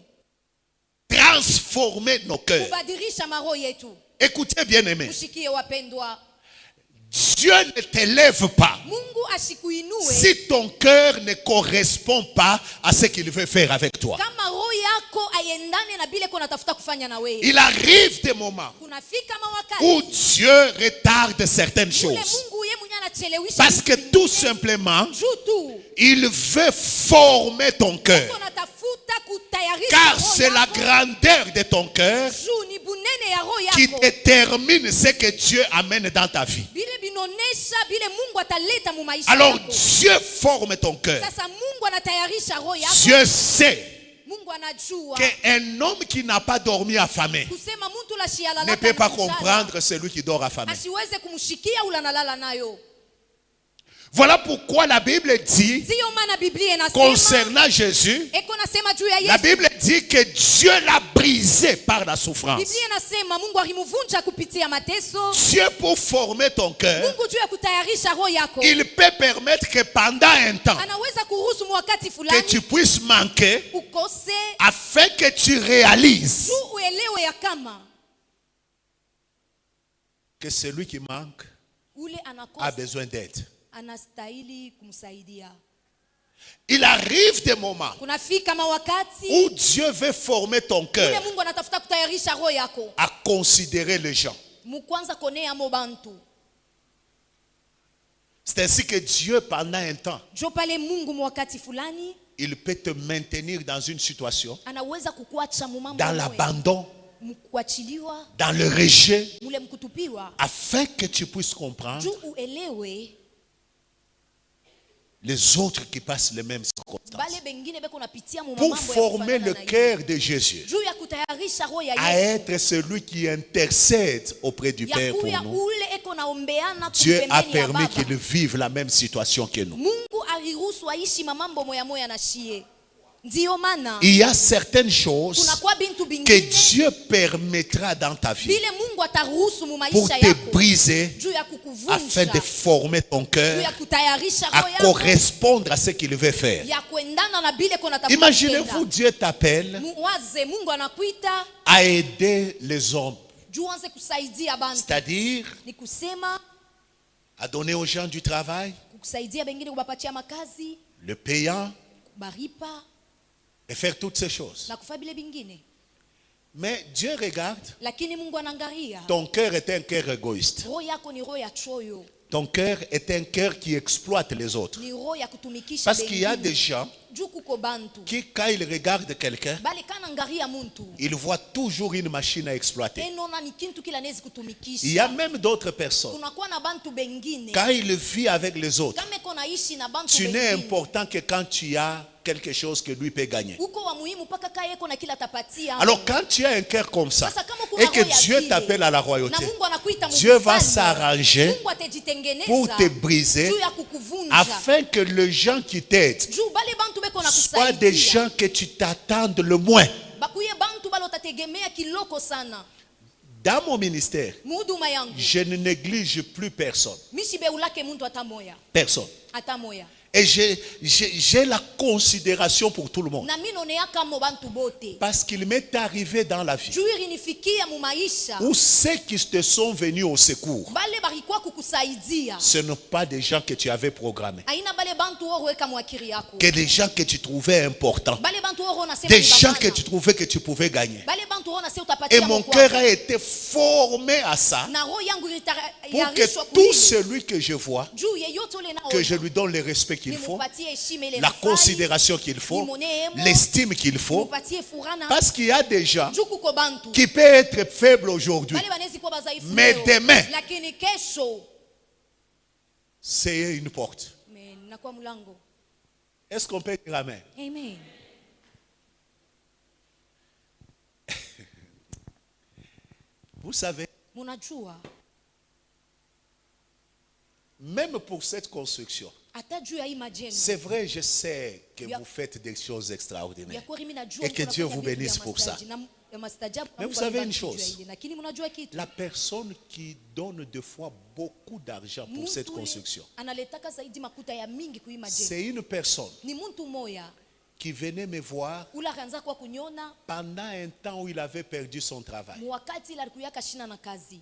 Transformer nos cœurs. kubadilisha maroho yetu. Écoutez bien aimé, Mushikie wapendwa, Dieu ne t'élève pas Mungu asikuinue si ton cœur ne correspond pas à ce qu'il veut faire avec toi. kama roho yako aiendane na bile kona tafuta kufanya na wewe. Il arrive des moments Kunafika où mawakati Dieu retarde certaines ule choses Mungu yeye mwenyewe anachelewesha parce que vitu tout vingine. simplement Juu tu il veut former ton cœur, kona tafuta kutayarisha car roho c'est la yako. grandeur de ton cœur Juu ni bunene ya roho qui yako détermine ce que Dieu amène dans ta vie. bile binonesha bile Mungu ataleta mu maisha Alors yako. Dieu forme ton cœur. Sasa Mungu anatayarisha roho yako. Dieu sait Mungu anajua qu'un homme qui n'a pas dormi affamé kusema mtu la shialala ne peut pas comprendre celui qui dort affamé. asiweze kumshikia ula nalala nayo. Voilà pourquoi la Bible dit, Ndiyo maana Biblia inasema, concernant Jésus, eko nasema juu ya la Yesu. Bible dit que Dieu l'a brisé par la souffrance. Biblia inasema Mungu alimuvunja kupitia mateso. Dieu, pour former ton cœur, Mungu juu ya kutayarisha roho yako, il peut permettre que pendant un temps, anaweza kuruhusu wakati que fulani tu puisses manquer, ukose, afin que tu réalises juu uelewe ya kama que celui qui manque ule a anakosa besoin d'aide. anastahili kumsaidia. Il arrive des moments Kunafika mawakati où Dieu veut former ton ule cœur Mungu anatafuta kutayarisha roho yako, à considérer les gens. mukwanza konea mo bantu. C'est ainsi que Dieu, pendant un temps, Jo pale Mungu mwakati fulani il peut te maintenir dans une situation, anaweza kukuacha mu mambo dans moya, l'abandon, mkuachiliwa, dans le rejet, mule mkutupiwa, afin que tu puisses comprendre juu uelewe les autres qui passent les mêmes circonstances. bale bengine beko napitia mu Pour mambo ya former kufanana le na hiyo. cœur de Jésus Juu ya kutayarisha roho ya à Yesu, être celui qui intercède auprès du ya Père pour kuya nous, ule eko naombeana Dieu a kupembeni ya permis Baba. qu'il vive la même situation que nous. Mungu aliruhusu aishi mamambo moya moya na shie. Ndiyo maana Il y a certaines choses kunakuwa bintu que bingine Dieu permettra dans ta vie bile Mungu ataruhusu mu pour maisha te yako briser juu ya afin kukuvunja, de former ton juu cœur ya kutayarisha à roho yako correspondre à ce qu'il veut faire. ya kuendana na bile kona tafuta. Imaginez-vous, Dieu t'appelle Muwaze Mungu anakuita à aider les hommes, juu anze kusaidia bantu, c'est-à-dire ni kusema à donner aux gens du travail, kusaidia bengine kubapatia makazi, le payant baripa et faire toutes ces choses. na kufa bile bingine. Mais Dieu regarde, Lakini Mungu anaangalia ton cœur est un cœur égoïste. roho yako ni roho ya choyo, Ton cœur est un cœur qui exploite les autres. ni roho ya kutumikisha Parce qu'il y a bengine. des gens Juu kuko bantu qui, quand ils regardent quelqu'un, bali kana angalia muntu ils voient toujours une machine à exploiter. enona ni kintu kila nezi Il y a kutumikisha. même d'autres personnes, Kunakuwa na bantu bengine quand ils vivent avec les autres, kama eko naishi na bantu tu n'es bengine important que quand tu as quelque chose que lui peut gagner. uko wa muhimu mpaka kaya eko na kila tapatia. Alors quand tu as un cœur comme ça, Sasa kama kuna et que roho ya Dieu vile, t'appelle à la na royauté, Mungu anakuita Dieu va mfalme, s'arranger Mungu atajitengeneza pour te briser, juu ya kukuvunja, afin que les gens qui t'aident juu bale bantu beko na soient des kusaidia gens que tu t'attendes le moins. bakuye bantu bale utategemea kiloko sana. Dans mon ministère, Muhuduma yangu je ne néglige plus personne. mishibeulake muntu hata moya, Personne. hata moya, Et j'ai la considération pour tout le monde. na mimi naoneaka mo bantu bote Parce qu'il m'est arrivé dans la vie juu ilinifikia mu maisha où ceux qui te sont venus au secours, bale barikuwa kukusaidia ce ne sont pas des gens que tu avais programmés, aina bale bantu oroweka mwakiri yako, que des gens que tu trouvais importants, bale bantu oro nasema des ni gens bamana. que tu trouvais que tu pouvais gagner. Bale bantu oro nasema Et utapatia mon mkwako. cœur a été formé à ça Na roho yangu pour ilitayarishwa que tout kulini. celui que je vois, Juu yeyote ule naona, que je lui donne le respect qu'il faut, nimupatie heshima ile la inafai, considération qu'il faut, nimonee mo, l'estime qu'il faut. nimupatie furana. Parce qu'il y a des gens Juu kuko bantu qui peuvent être faibles aujourd'hui, bale banezi kuwa badhaifu mais leo, demain, lakini kesho c'est une porte. nakuwa mlango. Est-ce qu'on peut dire amen? Amen. Vous savez, Munajua même pour cette construction, hata juu ya hii majengo c'est vrai, je sais que Ya- vous faites des choses ya extraordinaires. kweli mimi najua Et que mko Dieu nafanya vous vitu bénisse vya pour ça. mastaji- na- ya mastajabu, Mais Mungu vous savez alibaki une juu ya chose. ile. Lakini mnajua kitu, La personne qui donne deux fois beaucoup d'argent pour cette Muntu ule construction, analetaka zaidi makuta ya mingi kui majengo c'est une personne ni muntu moya qui venait me voir ule akaanza kwa kunyona pendant un temps où il avait perdu son travail. mwakati ile alikuyaka shina na kazi.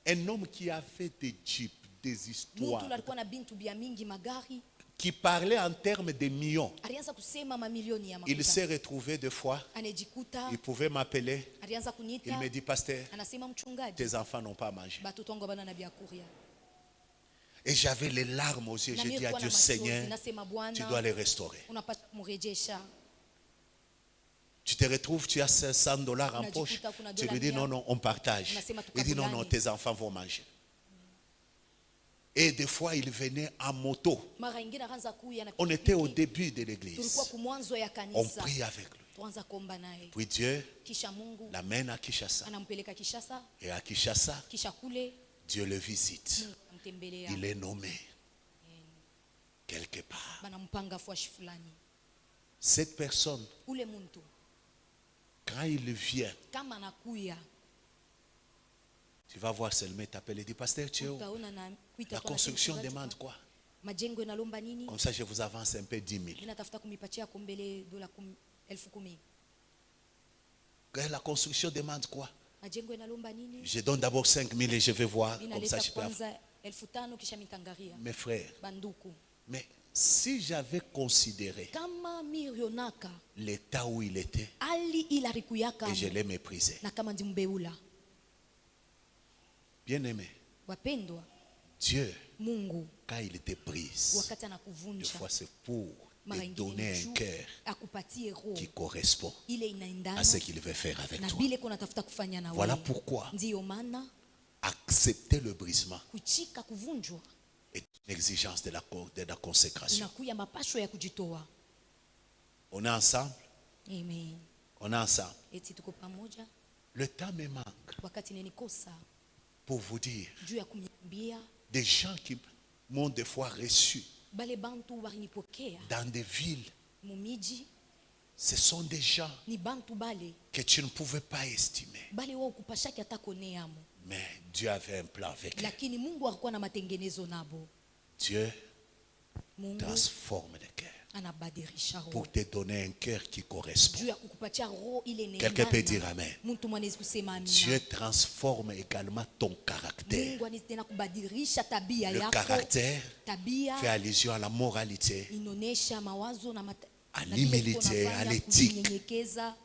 Un homme qui avait des jeeps, des Muntu histoires, ule alikuwa na bintu bia mingi magari, qui parlait en termes de millions. alianza kusema mamilioni ya Il makuta, s'est retrouvé deux fois, anejikuta il pouvait m'appeler, alianza il kunyita, me dit, pasteur, anasema mchungaji, tes enfants n'ont pas mangé. batoto wangu bana na bia kuria. Et j'avais les larmes aux yeux. Na J'ai mimi dit à nilikuwa Dieu, na machozi, Seigneur, nasema tu dois Bwana les restaurer. unapata kumrejesha. Tu te retrouves, tu as $500 en poche. Tu lui dis, non, non, on partage. Il dit, non, non, tes enfants vont manger. Et des fois, il venait en moto. Mara ingine akaanza kuya na On était au pikipiki. début de Tulikuwa l'église. kumwanzo ya On kanisa, prie avec lui. tuanza kuomba naye, Puis Dieu kisha Mungu l'amène à Kinshasa. anampeleka Kishasa, Et à Kinshasa, kisha kule Dieu le visite. Mungu anamtembelea. Il est nommé. quelque part. banampanga fwashi fulani. Cette personne, Ule muntu quand il vient, kama nakuya tu vas voir seulement t'appeler et dire, pasteur, tu es où? utaona na kuita La kwa construction natengeneza demande kwa- quoi? majengo inalomba nini? Comme ça, je vous avance un peu 10 000. Ninatafuta kumipatia kombele dola 10,000. La construction demande quoi? Majengo inalomba nini? Je donne d'abord 5 000 et je vais voir. Comme ça, Ninaleta je peux avoir. kwanza 5,000 kisha mitangaria. Mes frères, Banduku. mais si j'avais considéré Kama mirionaka l'état où il était ali ila rikuyaka et je l'ai méprisé, na kama ndimbeula. bien aimé, Wapendwa, Dieu, Mungu quand il te brise, wakati des anakuvunja fois c'est pour mara te ingine donner ni un juu cœur akupatie roho qui correspond ile à inaendana ce qu'il veut faire avec na toi. bile kuna tafuta kufanya na Voilà wewe. pourquoi Ndiyo maana accepter le brisement kuchika kuvunjwa est une exigence de la consécration. inakuya mapasho ya kujitoa. On est ensemble? Amen. On est ensemble. Eti tuko pamoja. Le temps me manque Wakati nenikosa pour vous dire juu ya kumwambia des gens qui m'ont des fois reçu bale bantu balinipokea dans des villes. mumiji, Ce sont des gens ni bantu bale que tu ne pouvais pas estimer. bale wao kupashaki hata koneamo, Mais Dieu avait un plan avec eux. lakini Mungu hakuwa na matengenezo nabo. Dieu Mungu transforme les cœurs anabadilisha roho pour te donner un cœur qui correspond. juu ya kukupatia roho ile Quelqu'un peut dire inaendana. amen. Mtu mwanaweza kusema amina. Dieu transforme également ton caractère. Mungu anaweza tena kubadilisha tabia Le yako. caractère Tabia fait allusion à la moralité, inaonesha mawazo na à na vile l'humilité, tuko nafanya, à l'éthique. kujinyenyekeza,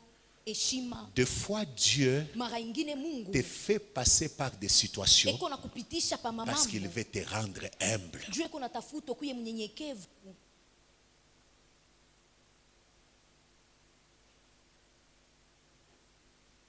heshima. Des fois, Dieu Mara ingine Mungu te fait passer par des situations eko na kupitisha pa parce qu'il mamambo veut te rendre humble. juu eko natafuta kuye mnyenyekevu.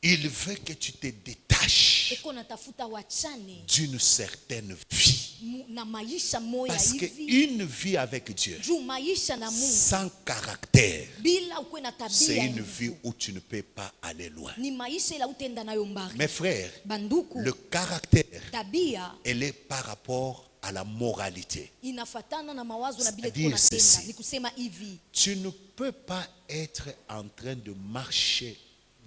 Il veut que tu te détaches Eko natafuta wachane d'une certaine vie. na maisha moya Parce hivi qu'une vie avec Dieu, juu maisha na Mungu sans caractère, bila ukwe na c'est tabia une hivi, vie où tu ne peux pas aller loin. ni maisha ila utenda nayo mbali. Mes frères, Banduku, le caractère, tabia elle est par rapport à la moralité. inafatana na mawazo na bile C'est-à-dire tuko natenda. ceci. Ni kusema hivi, Tu ne peux pas être en train de marcher,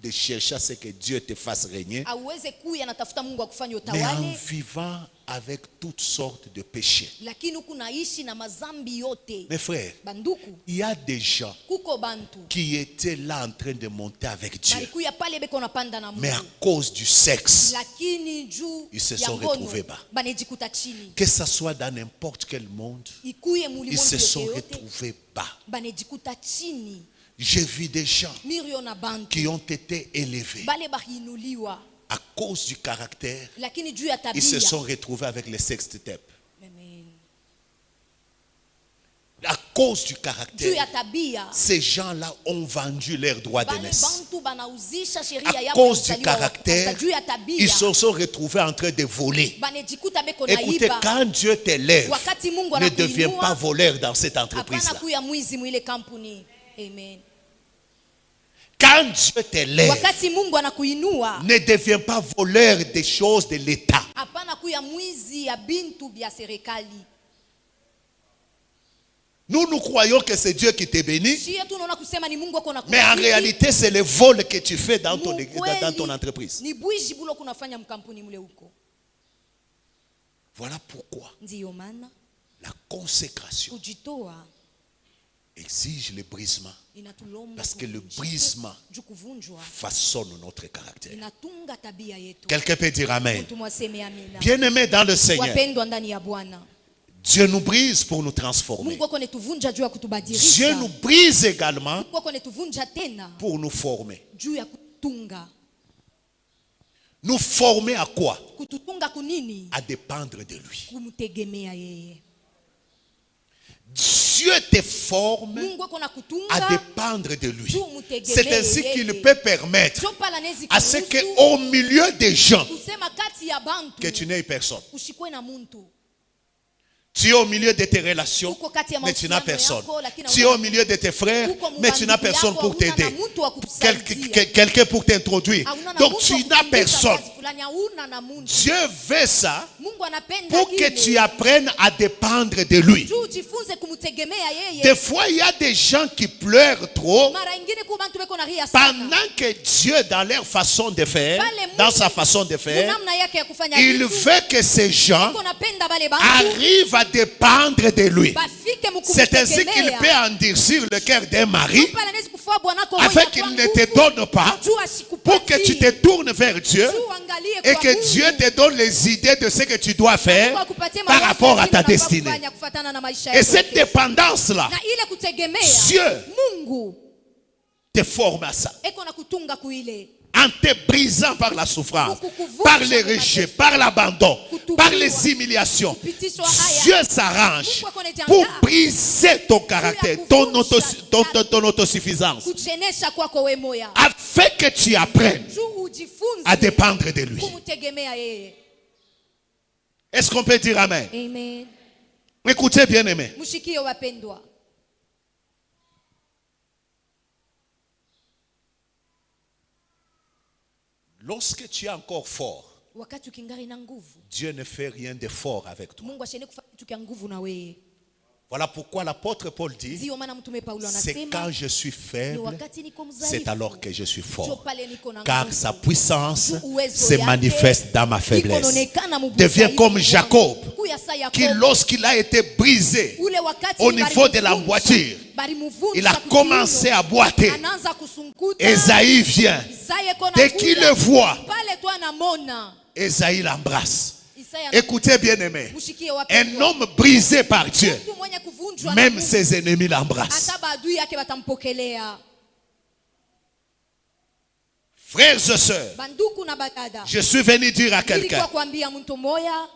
de chercher à ce que Dieu te fasse régner, auweze kuya natafuta Mungu akufanye mais en utawale, vivant avec toutes sortes de péchés. lakini huku naishi na mazambi yote. Mes frères, Banduku, il y a des gens kuko bantu qui étaient là en train de monter avec Dieu, balikuya pale beko napanda na mais à Mungu, cause du sexe, lakini juu Ils se ya sont ngono retrouvés bas. banejikuta chini. que ce soit dans n'importe quel monde, Ikuye ils mulimonde se sont yote yote retrouvés bas. banejikuta chini. J'ai vu des gens Mirio na bantu qui ont été élevés bale bahinuliwa, à cause du caractère, lakini juu ya ils se tabia. sont retrouvés avec les sextapes. Amen. À cause du Juu caractère, ya tabia ces gens-là ont vendu leurs droits de bale naissance. bantu banauzisha sheria À yao cause ya du kuzaliwa caractère, wakati juu ya tabia ils se sont retrouvés en train de voler. banejikuta beko Écoutez, naiba. quand Dieu t'élève, Wakati Mungu ne deviens anakuinua, pas voleur dans cette hapana entreprise-là. kuya mwizi mwile kampuni. Amen. Quand Dieu t'élève, Wakati Mungu anakuinua, ne deviens pas voleur des choses de l'État. hapana kuya mwizi ya bintu bya serikali. Nous croyons que c'est Dieu qui te bénit, Shie tunaona kusema ni Mungu ako mais en réalité, c'est le vol que tu fais dans ton entreprise. ni bwishi bulo kunafanya mkampuni mule huko. Voilà pourquoi Ndiyo maana la consécration kujitoa exige le brisement. inatulomba Parce que le kuvunjika. brisement Juu kuvunjwa façonne notre caractère. inatunga tabia yetu. Quelqu'un peut dire Amen. Mtu mwaseme amina. Bien-aimés dans le Seigneur, Wapendwa ndani ya Bwana, Dieu nous brise pour nous transformer. Mungu ako netuvunja juu ya Dieu kutubadilisha. nous brise également Mungu ako netuvunja tena pour nous former. juu ya kutunga. Nous former à quoi? Kututunga kunini? À dépendre de lui. Kumtegemea yeye. Dieu te forme Mungu ako na à kutunga dépendre de lui. juu mutegemee C'est ainsi yeye. qu'il peut permettre Juu pala nezi à ce kuruhusu qu'au milieu des gens, kusema kati ya bantu que tu n'aies personne. ushikwe na muntu. Tu es au milieu de tes relations, Uko kati ya mais tu n'as mahusiano personne. yako, lakini Tu es au milieu de tes frères, Uko mais tu n'as mubandugu personne yako, pour hauna na t'aider. mtu wa kukusaidia. Quelqu'un pour t'introduire. Hauna na Donc mtu tu wa n'as kukuingiza personne. kazi fulani, fulani hauna na muntu. Dieu veut ça Mungu anapenda pour que ile. tu apprennes à dépendre de lui. Juu ujifunze kumtegemea yeye. Des fois, il y a des gens qui pleurent trop Mara ingine kwa bantu beko na ria sana. pendant que Dieu, dans leur façon de faire, dans sa façon de faire, Namna yake ya kufanya il kitu. veut que ces gens Mungu anapenda bale bantu. arrivent à dépendre de lui. Bafike C'est ainsi qu'il mkumtegemea. peut endurcir le cœur d'un mari Pale anaweza kufua bwanako afin qu'il ne te donne pas, Juu pour que tu te tournes vers Dieu Juu angalie et kwa que Mungu. Dieu te donne les idées de ce que tu dois faire Mungu akupatie par mawazo rapport à ya ta nini unafaa destinée. kufanya kufuatana na maisha Et yako cette yote. dépendance-là Na ile kutegemea Dieu Mungu te forme à ça. eko na kutunga kuile. En te brisant par la souffrance, par les rejets, par l'abandon, par les humiliations, Dieu s'arrange pour briser ton caractère, ton autosuffisance, Kuchenesha kwako we moya. afin que tu apprennes Juu ujifunze à dépendre de lui. kumtegemea yeye. Est-ce qu'on peut dire amen? Amen. Écoutez bien aimé. Mushikie wapendwa. Lorsque tu es encore fort, Wakati ukingari na nguvu, Dieu ne fait rien de fort avec toi. Mungu ashene kufanya kitu kia nguvu na wewe. Voilà pourquoi l'apôtre Paul dit, Ndio maana mtume Paulo c'est anasema quand je suis ni faible, wakati niko c'est mzaifu alors que je suis ndio fort. pale niko na Car nguvu. sa puissance Uwezo se yake manifeste dans ma faiblesse. ikoonekana mu Devient budhaifu comme wangu. Jacob, Kuya sa Yakobo, qui lorsqu'il a été brisé ule wakati au niveau de la balimuvunja, voiture, balimuvunja il a kukiuno, commencé à boiter. anaanza kusunguta. Esaïe vient. Isaya iko Dès qu'il anakuja, le voit, pale tu anamona. Esaïe l'embrasse. Isaya Écoutez bien aimé, mushikie un wapendwa. homme brisé par Dieu, Mtu mwenye kuvunjwa na même Mungu, ses ennemis l'embrassent. hata maadui yake watampokelea. Frères et sœurs, Banduku na badada, je suis venu dire à nilikuwa quelqu'un, kuambia mtu moya,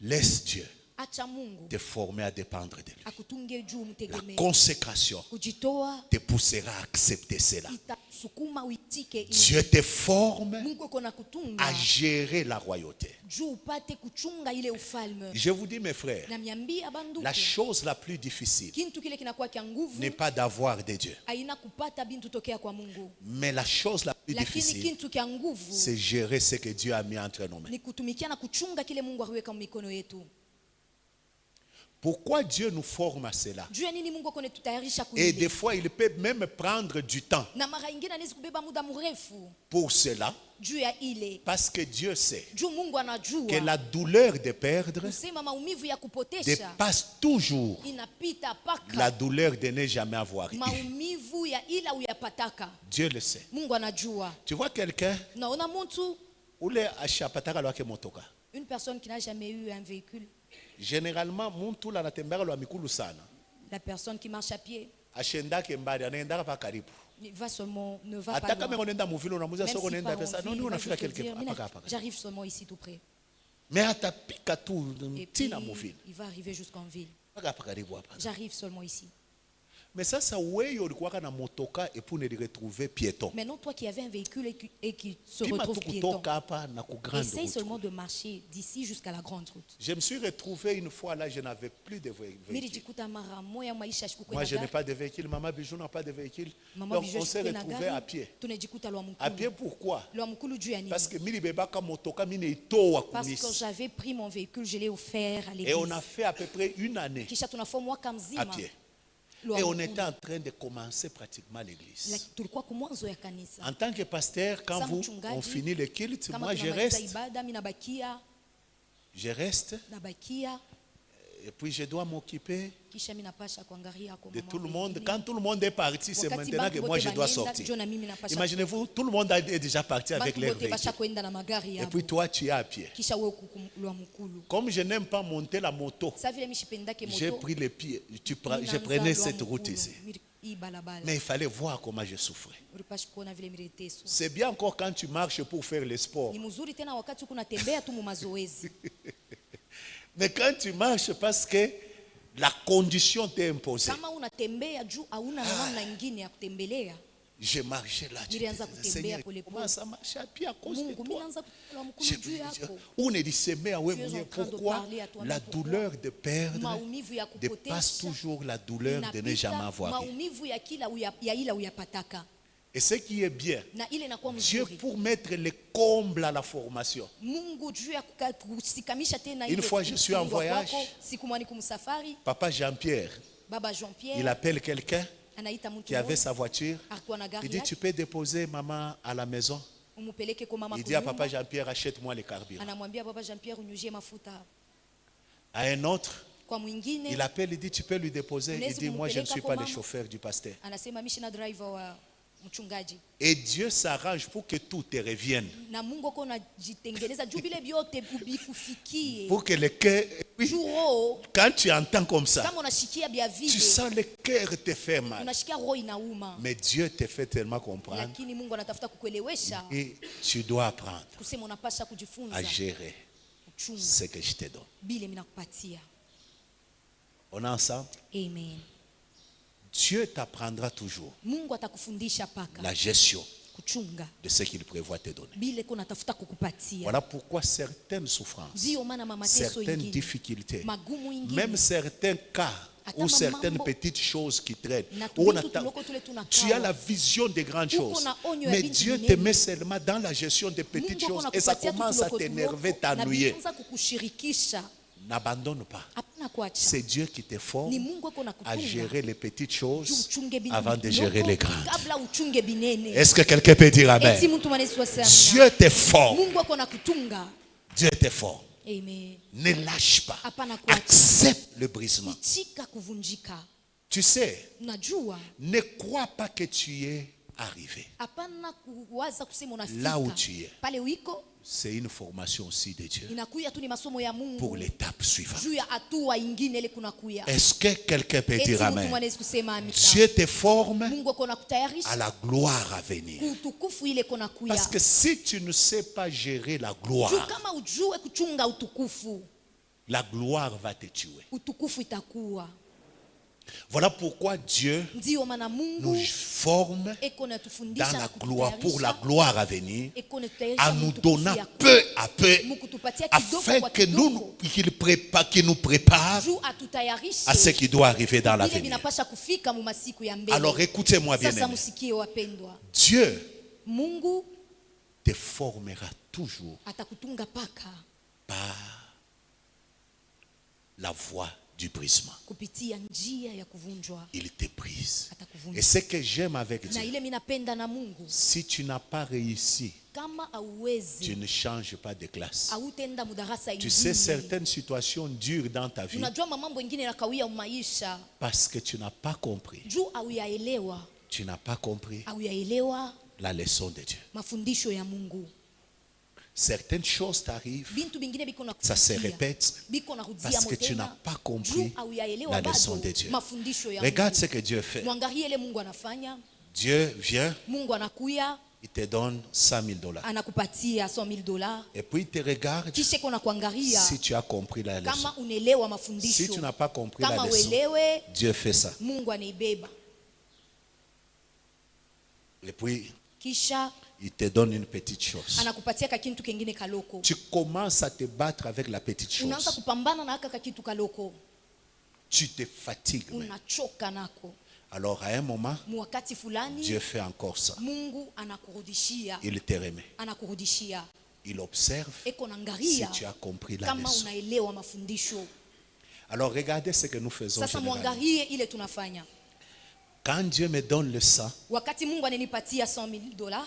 laisse Dieu acha Mungu te former à dépendre de lui. akutunge juu, La mtegemee. consécration Kujitoa te poussera à accepter cela. itasukuma uitike ile. Dieu te forme Mungu iko na kutunga à gérer la royauté. juu upate kuchunga ile ufalme. Je vous dis mes frères, Na miambia banduku, la chose la plus difficile kintu kile kinakuwa kia nguvu n'est pas d'avoir de Dieu. haina kupata bintu tokea kwa Mungu, Mais la chose la plus lakini difficile, kintu kia nguvu c'est gérer ce que Dieu a mis entre nos mains. ni kutumikia na kuchunga kile Mungu aliweka mikono yetu. Pourquoi Dieu nous forme à cela? Juu ya nini Mungu akone tutayarisha Et des kuile. fois, il peut même prendre du temps Na mara ingine anaweza kubeba muda mrefu pour cela, juu ya ile. parce que Dieu sait Juu Mungu que anajua la douleur de perdre kusema maumivu ya kupotesha dépasse toujours inapita la paka douleur de ne jamais avoir eu. maumivu ya ila uyapataka. Dieu le sait. Mungu anajua. Tu vois quelqu'un, Naona mtu, ule ashapataka lwake motoka. une personne qui n'a jamais eu un véhicule, Généralement, muntu la natembea lwa mikulu sana. la personne qui marche à pied, Ashendake mbali, anaendaka pa karibu. ne va seulement, ne va pas Hata kama loin. unaenda muvile unamuza Même soko si unaenda pas en pesa. ville, Non, il va unafika juste quelque dire, part. mais Hapa hapa. j'arrive seulement ici tout près. Mais atapika tu Et puis, tina muvile. il va arriver jusqu'en ville. Hapa hapa karibu hapa. J'arrive seulement ici. Mais sasa wewe ulikuwa na motoka et pour ne retrouver piéton. Maintenant, toi qui avais un véhicule et qui se Pima retrouve tu piéton, kutoka hapa na ku grande essaye route. seulement de marcher d'ici jusqu'à la grande route. Je me suis retrouvé une fois là, je n'avais plus de véhicule. Nilijikuta mara moya maisha shikukwenda Moi, je n'ai gari. pas de véhicule. Maman Bijou n'a pas de véhicule. Mama Donc, Bijou on s'est shikukwenda retrouvé à gari, pied. tunajikuta lwa À pied, mkulu. pourquoi? Lwa mkulu juu ya nini? Parce que mili bebaka motoka mine itoa Parce que kunis. j'avais pris mon véhicule, je l'ai offert à Et on a l'église. fait à peu près une année Kisha tunafua mwaka à mzima. pied. Lwa Et on mkulu. était en train de commencer pratiquement l'église. Tulikuwa kumwanzo ya kanisa. En tant que pasteur, quand Sa vous mchungaji, on finit le culte, Kama moi je tunamaliza reste. ibada, mimi Je reste. nabakia, Et puis je dois m'occuper kisha mimi napasha kuangalia kwa de mama tout le wengine. monde. Quand tout le monde est parti, c'est Wakati maintenant bantu que moi bote je dois banaenda, sortir. njo na mimi napasha Imaginez-vous, tout le monde est déjà parti avec bantu leur bote basha véhicule. kwenda na magari Et yabo. puis toi, tu es à pied. Kisha wewe lwa mkulu. Comme je n'aime pas monter la moto, Sa vile mishipendake j'ai moto. pris les pieds. Je Ninaanza prenais lwa cette route mkulu, ici. hii balabala. Mais il fallait voir comment je souffrais. Ulipashi kuona vile mireteso. C'est bien encore quand tu marches pour faire le sport. Ni mzuri tena wakati uko unatembea tu mu mazoezi. Mais quand tu marches parce que la condition t'est imposée. Kama unatembea juu hauna namna nyingine ya kutembelea. Je marchais là. Je Nilianza disais, kutembea Seigneur, polepole. comment ça marche à pied à cause de Mungu, mimi toi? naanza kutembea mkulu juu yako. On est dit, c'est mais Tu es en train de pourquoi parler à toi-même, la pourquoi douleur de perdre maumivu ya dépasse kupotesha toujours la douleur de ne jamais inapita avoir eu. maumivu ya kila ya ila uyapataka. Et ce qui est bien, na ile inakuwa Dieu mzuri. pour mettre le comble à la formation. Mungu juu ya kusikamisha tena Une ile fois je suis en kufungwa voyage, kwako, siku mwani kumsafari, Papa Jean-Pierre, baba il Jean-Pierre appelle quelqu'un anaita mtu qui avait mmoja, sa voiture. alikuwa na Il gari dit, yake, tu peux déposer maman à la maison. umupeleke kwa mama Il dit à kunyumba. Papa Jean-Pierre, achète-moi les carburants. Anamwambia baba Jean-Pierre unyuzie mafuta. À un autre, Kwa mwingine il appelle, il dit, tu peux lui déposer. Il Unaweza dit, moi je ne kumpeleka suis kwa pas le mama. chauffeur du pasteur. anasema mimi sina driver wa mchungaji. Et Dieu s'arrange pour que tout te revienne. Na Mungu ako anajitengeneza juu vile vyote bikufikie. Pour que le cœur... Oui, Juu roho quand tu entends comme ça, kama unashikia bia tu vile, sens le cœur te fait mal. unashikia roho inauma. Mais Dieu te fait tellement comprendre. Lakini Mungu anatafuta kukuelewesha Et tu dois apprendre kusema unapasha kujifunza à gérer kuchunga ce que je te donne. bile mimi nakupatia. On est ensemble? Amen. Dieu t'apprendra toujours Mungu atakufundisha paka la gestion kuchunga de ce qu'il prévoit te donner. bile ko natafuta kukupatia. Voilà pourquoi certaines souffrances, Ndio maana mateso certaines ingine, difficultés, magumu ingine, même certains cas Hata ou certaines mambo- petites choses qui traînent, na où on tuvitu attend- tuloko tule tunakawa. tu as la vision des grandes Uko choses. na onyo ya Mais binti Dieu te binene. met seulement dans la gestion des petites Mungu choses ako et ça nakupatia tu commence à tuloko t'énerver, tuloko, na t'ennuyer. bianza kukushirikisha. N'abandonne pas. Hapana kuacha. C'est Dieu qui te forme Ni Mungu ako à nakutunga. gérer les petites Juu choses uchunge binene avant de ndogo, gérer les grandes. kabla uchunge binene. Est-ce que quelqu'un peut dire Eti Amen? mtu mwanesi wasema. Dieu te forme. Mungu ako nakutunga. Dieu te forme. Amen. Ne lâche pas. Hapana kuacha. Accepte le brisement. Itika kuvunjika. Tu sais, Najua ne crois pas que tu es arrivé. hapana kuwaza kusema unafika. Là où tu es. Pale uiko C'est une formation aussi de Dieu inakuya tu ni masomo ya Mungu. pour l'étape suivante. Juu ya hatua ingine ile kunakuya. Est-ce que quelqu'un peut Eti dire mtu Amen? mwanesi kusema amina. Dieu te forme Mungu ako nakutayarisha à la gloire à venir. utukufu ile kunakuya. Parce que si tu ne sais pas gérer la Juu gloire, kama ujue kuchunga utukufu, la gloire va te tuer. utukufu itakuwa. Voilà pourquoi Dieu Ndio maana nous Mungu forme eko dans natufundisha la na gloire, pour la kututayarisha, gloire à venir, eko natutayarisha en nous mutukufu donnant ya peu à peu, mukutupatia kidogo afin kwa que kidogo. qu'il nous prépare Juu atutayarishe à ce qui doit arriver dans vile l'avenir. vinapasha kufika mu masiku ya mbele. Alors écoutez-moi bien, Sasa aimé. musikie wapendwa, Dieu Mungu te formera toujours atakutunga paka par la voie du brisement. kupitia njia ya kuvunjwa, Il te brise. atakuvunja. Et ce que j'aime avec Na Dieu, ile mimi napenda na Mungu, si tu n'as pas réussi, kama tu auwezi ne changes pas de classe. autenda mudarasa Tu sais, ingine. certaines situations durent dans ta vie Unajua mambo ingine yakawia maisha parce que tu n'as pas compris. juu auyaelewa, Tu n'as pas compris auyaelewa la leçon de Dieu. mafundisho ya Mungu. Certaines choses t'arrivent, Bintu bingine biko na ça se kufikia, répète biko na rudia parce que tu motena, n'as pas juu compris auyaelewa la leçon bado de Dieu. mafundisho ya Regarde ce Mungu. que Dieu fait. Mwangalie ile Mungu anafanya. Dieu vient, Mungu anakuya il te donne $100,000. anakupatia $100,000, Et puis il te regarde kisha kuna kuangalia si tu as compris la leçon. kama unaelewa Si mafundisho. tu n'as pas compris la Kama leçon, uelewe, Dieu fait ça. Mungu anaibeba, Et puis kisha il te donne une petite chose. anakupatia kakintu kengine kaloko. Tu commences à te battre avec la petite Unaanza chose. kupambana na haka kakitu kaloko, Tu te fatigues même. unachoka nako. Alors à un moment, Mwakati fulani Dieu fait encore ça. Mungu anakurudishia, Il te remet. anakurudishia, Il observe eko si nangalia tu as compris la kama leçon. unaelewa mafundisho. Alors regardez ce que nous faisons Sasa généralement. mwangalie ile tunafanya. Quand Dieu me donne le sang, Wakati Mungu ananipatia $100,000,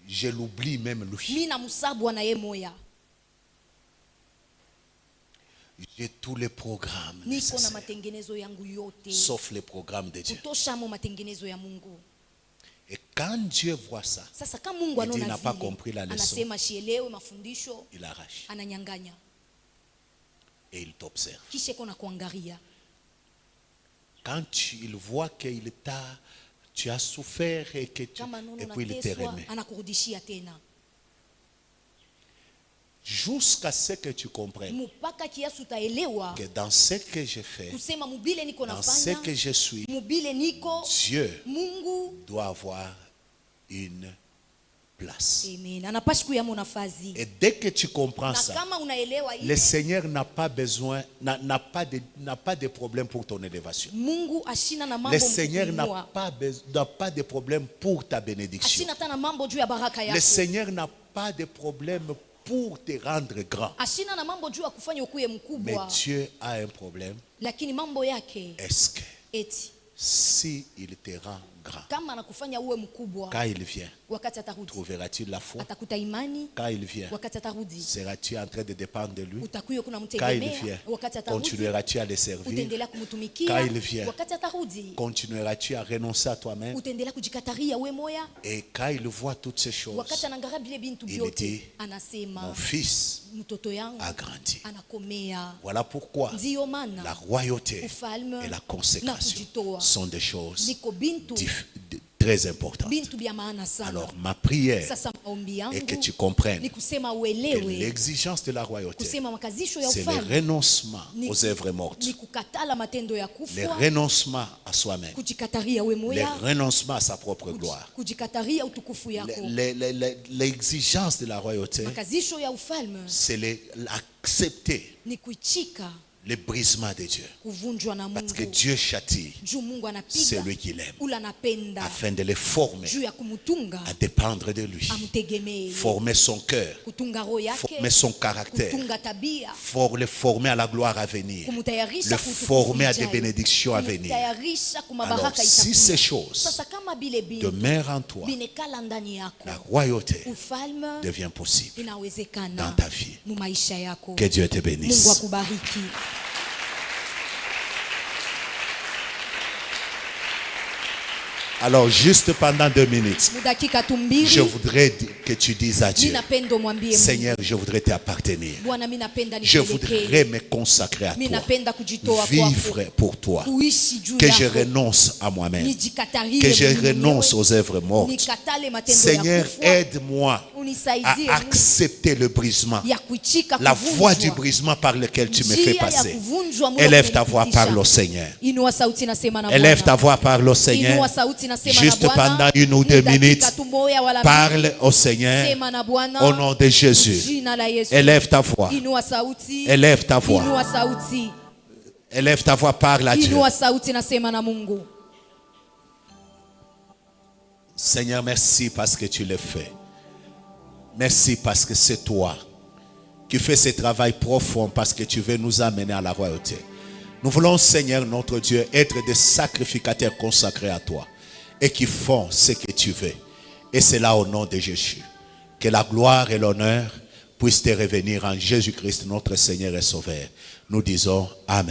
je l'oublie même lui. mimi namsabu na yeye moya. J'ai tous les programmes Niko na nécessaires, matengenezo yangu yote, sauf les programmes de Dieu. kutosha mo matengenezo ya Mungu. Et quand Dieu voit ça, Sasa kama Mungu Il dit, anaona n'a pas vile, compris la leçon. anasema shielewe mafundisho, il arrache ananyanganya, et il t'observe. kisha iko na kuangalia. Quand il voit tu as souffert et Kama nono puis il te nateswa, remet. anakurudishia tena Jusqu'à ce que tu comprennes mpaka kiasi utaelewa que dans ce que je fais, kusema mubile niko dans ce nafanya, que je suis, mubile niko Dieu Mungu doit avoir une place. Amen. Anapashi kuyamo nafasi. Et dès que tu comprends Na ça, kama unaelewa le ile, Seigneur n'a pas besoin, n'a pas de problème pour ton élévation. Mungu ashina na Le mambo Seigneur n'a mkuinua. pas de problème pour ta bénédiction. Ashina tana mambo juu ya baraka Le yako. Seigneur n'a pas de problème pour te rendre grand. Ashina na mambo juu ya kufanya ukuye Mais mkubwa. Dieu a un problème. Lakini mambo yake Est-ce que eti si il te rend grand, kama anakufanya uwe mkubwa, quand il vient, wakati atarudi trouveras-tu la foi? atakuta imani, Quand il vient, wakati atarudi seras-tu en train de dépendre de lui? utakuyo kuna Quand il mtegemea, vient, wakati atarudi continueras-tu à le servir? utaendelea Quand kumtumikia, il vient, wakati atarudi continueras-tu à renoncer à toi-même? utaendelea kujikataria we moya. Et quand il voit toutes ces choses, Wakati anangalia vile bintu il vyote dit, anasema mon fils mtoto yangu a grandi. anakomea. Voilà pourquoi Ndiyo la maana royauté ufalme et la na consécration kujitoa sont des choses niko bintu très importantes. bintu bya maana sana. Alors ma prière Sasa maombi est que yangu tu comprennes ni kusema que uelewe, l'exigence de la royauté, kusema makazisho ya c'est le ufalme renoncement ni- aux œuvres mortes, ni kukatala matendo ya le kufa, renoncement à soi-même, kujikataria we le moya, renoncement à sa propre gloire. kujikataria utukufu yako. L'exigence de la royauté, Makazisho ya ufalme c'est accepter ni kuichika le brisement de Dieu. kuvunjwa na Parce que Mungu, Dieu châtie juu Mungu anapiga celui qu'il aime, ula anapenda, afin de le former juu ya kumutunga à dépendre de lui, amtegemee, former son cœur, kutunga roho yake, former son caractère, kutunga tabia, le former à la gloire à venir, kumutayarisha le kutukufu former à des ijayo, bénédictions à venir. kumutayarisha Alors, kumabaraka si ces itakuja. choses Sasa kama bile bintu demeurent en toi, binekala ndani yako, la royauté ufalme devient possible inawezekana dans ta vie. mu maisha yako. Que Dieu te Mungu bénisse. akubariki. Alors, juste pendant 2 minutes, Mudakika je tumbili, voudrais que tu dises à Dieu, minapenda mwambie Mungu, Seigneur, je voudrais t'appartenir. Bwana minapenda Je nipelekee, voudrais me consacrer à toi, minapenda kujitoa vivre kwako, pour toi, kuishi juu que je yako, renonce à moi-même, nijikatarie que je mimi renonce mwenyewe, aux œuvres mortes. nikatale matendo Seigneur, ya kufa, aide-moi à unisaidie Mungu accepter le brisement, ya kuichika la voie du kuvunjwa. brisement par lequel tu me Njia fais ya passer. kuvunjwa Mungu Élève ta voix, kunipitisha. parle au Seigneur. Inua sauti nasema na Élève Bwana. ta voix, parle au Seigneur. Inua sauti nasema Juste na Bwana. pendant 1 ou 2 Ni dakika minutes, tu moja wala parle au Seigneur sema na Bwana. au nom de Jésus. Jina la Yesu. Élève ta voix. Inua sauti. Élève ta voix. Inua sauti. Élève ta voix, parle à Dieu. Inua sauti nasema na Mungu. Seigneur, merci parce que tu le fais. Merci parce que c'est toi qui fais ce travail profond, parce que tu veux nous amener à la royauté. Nous voulons, Seigneur notre Dieu, être des sacrificateurs consacrés à toi et qui font ce que tu veux. Et c'est là au nom de Jésus. Que la gloire et l'honneur puissent te revenir en Jésus-Christ, notre Seigneur et Sauveur. Nous disons Amen.